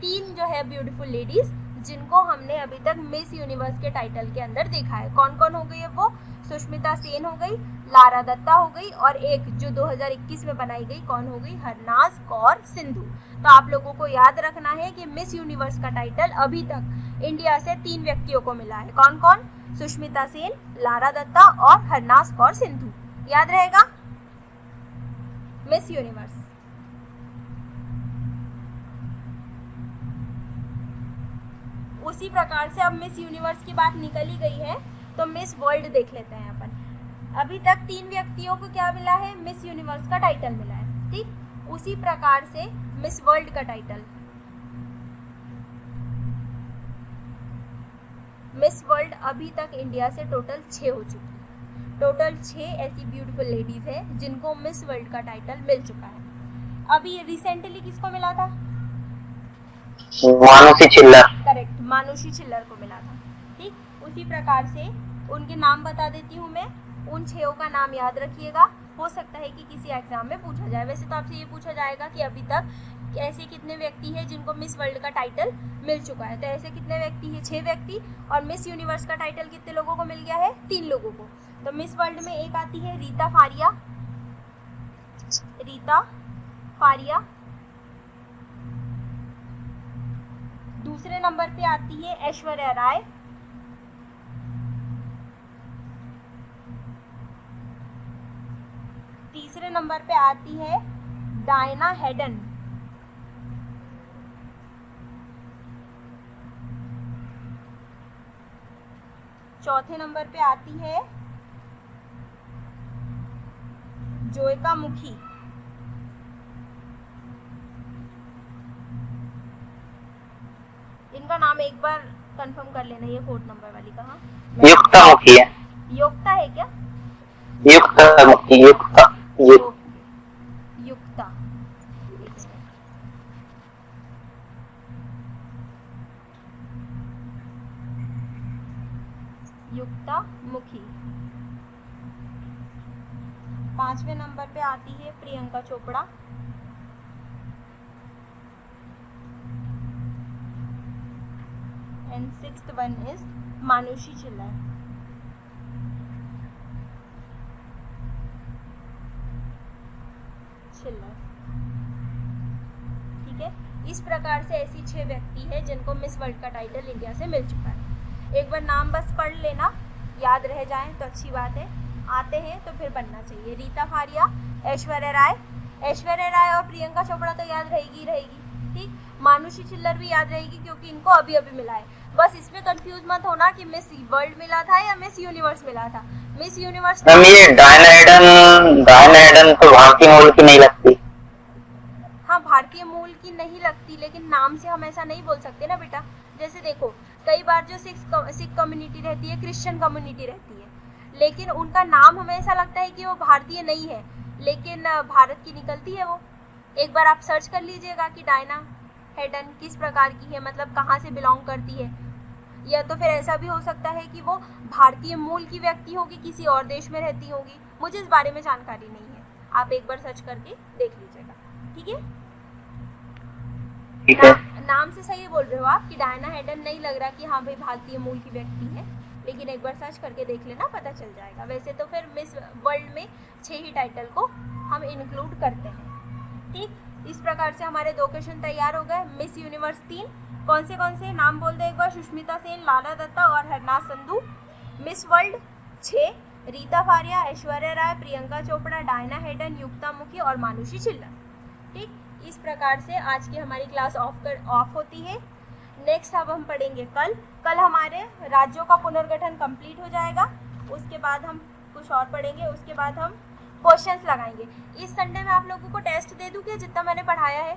3 जो है ब्यूटीफुल लेडीज जिनको हमने अभी तक मिस यूनिवर्स के टाइटल के अंदर देखा है। कौन कौन हो गई है वो? सुष्मिता सेन हो गई, लारा दत्ता हो गई, और एक जो 2021 में बनाई गई कौन हो गई? हरनाज कौर सिंधु। तो आप लोगों को याद रखना है कि मिस यूनिवर्स का टाइटल अभी तक इंडिया से 3 व्यक्तियों को मिला है। कौन कौन? सुष्मिता सेन, लारा दत्ता और हरनाज कौर सिंधु। याद रहेगा मिस यूनिवर्स। उसी प्रकार से अब मिस यूनिवर्स की बात निकल ही गई है, तो मिस वर्ल्ड देख लेते हैं अपन। अभी तक 3 व्यक्तियों को क्या मिला है? मिस यूनिवर्स का टाइटल मिला है, ठीक। उसी प्रकार से मिस वर्ल्ड का टाइटल, मिस वर्ल्ड अभी तक इंडिया से टोटल 6 हो चुकी है। टोटल 6 ऐसी ब्यूटीफुल लेडीज हैं जिनको मिस वर्ल्ड का टाइटल मिल चुका है। अभी रिसेंटली किसको मिला था? मानुषी छिल्लर। करेक्ट, मानुषी छिल्लर को मिला था, ठीक। उसी प्रकार से उनके नाम बता देती हूँ मैं, उन 6 का नाम याद रखिएगा। हो सकता है कि किसी एग्जाम में पूछा जाए। वैसे तो आपसे ये पूछा जाएगा कि अभी तक ऐसे कितने व्यक्ति हैं जिनको मिस वर्ल्ड का टाइटल मिल चुका है। तो ऐसे कितने व्यक्ति हैं? 6 व्यक्ति। और मिस यूनिवर्स का टाइटल कितने लोगों को मिल गया है? 3 लोगों को। तो मिस वर्ल्ड में एक आती है रीता फारिया, रीता फारिया। दूसरे नंबर पे आती है ऐश्वर्या राय, तीसरे नंबर पे आती है डायना हेडन, चौथे नंबर पे आती है जोयका मुखी, इनका नाम एक बार कंफर्म कर लेना। ये 4th नंबर वाली कहाँ? युक्ता मुखी है। योक्ता है क्या? युक्ता मुखी, युक्ता युक्ता। युक्ता मुखी। 5वें नंबर पे आती है Priyanka Chopra, and 6th one is Manushi Chhillar. Chhillar. ठीक है, इस प्रकार से ऐसी 6 व्यक्ति है जिनको मिस वर्ल्ड का टाइटल इंडिया से मिल चुका है। एक बार नाम बस पढ़ लेना, याद रह जाए तो अच्छी बात है। आते हैं तो फिर बनना चाहिए। रीता फारिया, ऐश्वर्या राय और प्रियंका चोपड़ा तो याद रहेगी। ठीक, मानुषी छिल्लर भी याद रहेगी क्योंकि इनको अभी अभी मिला है। बस इसमें कंफ्यूज मत होना कि मिस वर्ल्ड मिला था या मिस यूनिवर्स मिला था। मिस यूनिवर्स मैम ये डायना हेडन तो भारतीय मूल की नहीं लगती। हाँ, भारतीय मूल की नहीं लगती, लेकिन नाम से हम ऐसा नहीं बोल सकते ना बेटा। जैसे देखो, कई बार जो सिख कम्युनिटी रहती है, क्रिश्चियन कम्युनिटी रहती है, लेकिन उनका नाम हमें ऐसा लगता है कि वो भारतीय नहीं है, लेकिन भारत की निकलती है वो। एक बार आप सर्च कर लीजिएगा कि डायना हेडन किस प्रकार की है, मतलब कहाँ से बिलोंग करती है। या तो फिर ऐसा भी हो सकता है कि वो भारतीय मूल की व्यक्ति होगी, किसी और देश में रहती होगी। मुझे इस बारे में जानकारी नहीं है, आप एक बार सर्च करके देख लीजिएगा। ठीक है, नाम से सही बोल रहे हो आप कि डायना हेडन नहीं लग रहा कि हाँ भाई भारतीय मूल की व्यक्ति है, लेकिन एक बार सर्च करके देख लेना, पता चल जाएगा। वैसे तो फिर मिस वर्ल्ड में 6 ही टाइटल को हम इंक्लूड करते हैं। ठीक, इस प्रकार से हमारे 2 क्वेश्चन तैयार हो गए। मिस यूनिवर्स 3 कौन से नाम बोल दे एक बार? सुष्मिता सेन, लाला दत्ता और Harnath Sandhu. Miss world 6 Reita Faria, Aishwarya Rai, Priyanka Chopra, Diana Hayden, युक्ता मुखी और मानुषी छिल्लर। ठीक, इस प्रकार से आज की हमारी क्लास ऑफ होती है। नेक्स्ट अब हम पढ़ेंगे कल हमारे राज्यों का पुनर्गठन कंप्लीट हो जाएगा। उसके बाद हम कुछ और पढ़ेंगे, उसके बाद हम क्वेश्चंस लगाएंगे। इस संडे में आप लोगों को टेस्ट दे दूं क्या, जितना मैंने पढ़ाया है?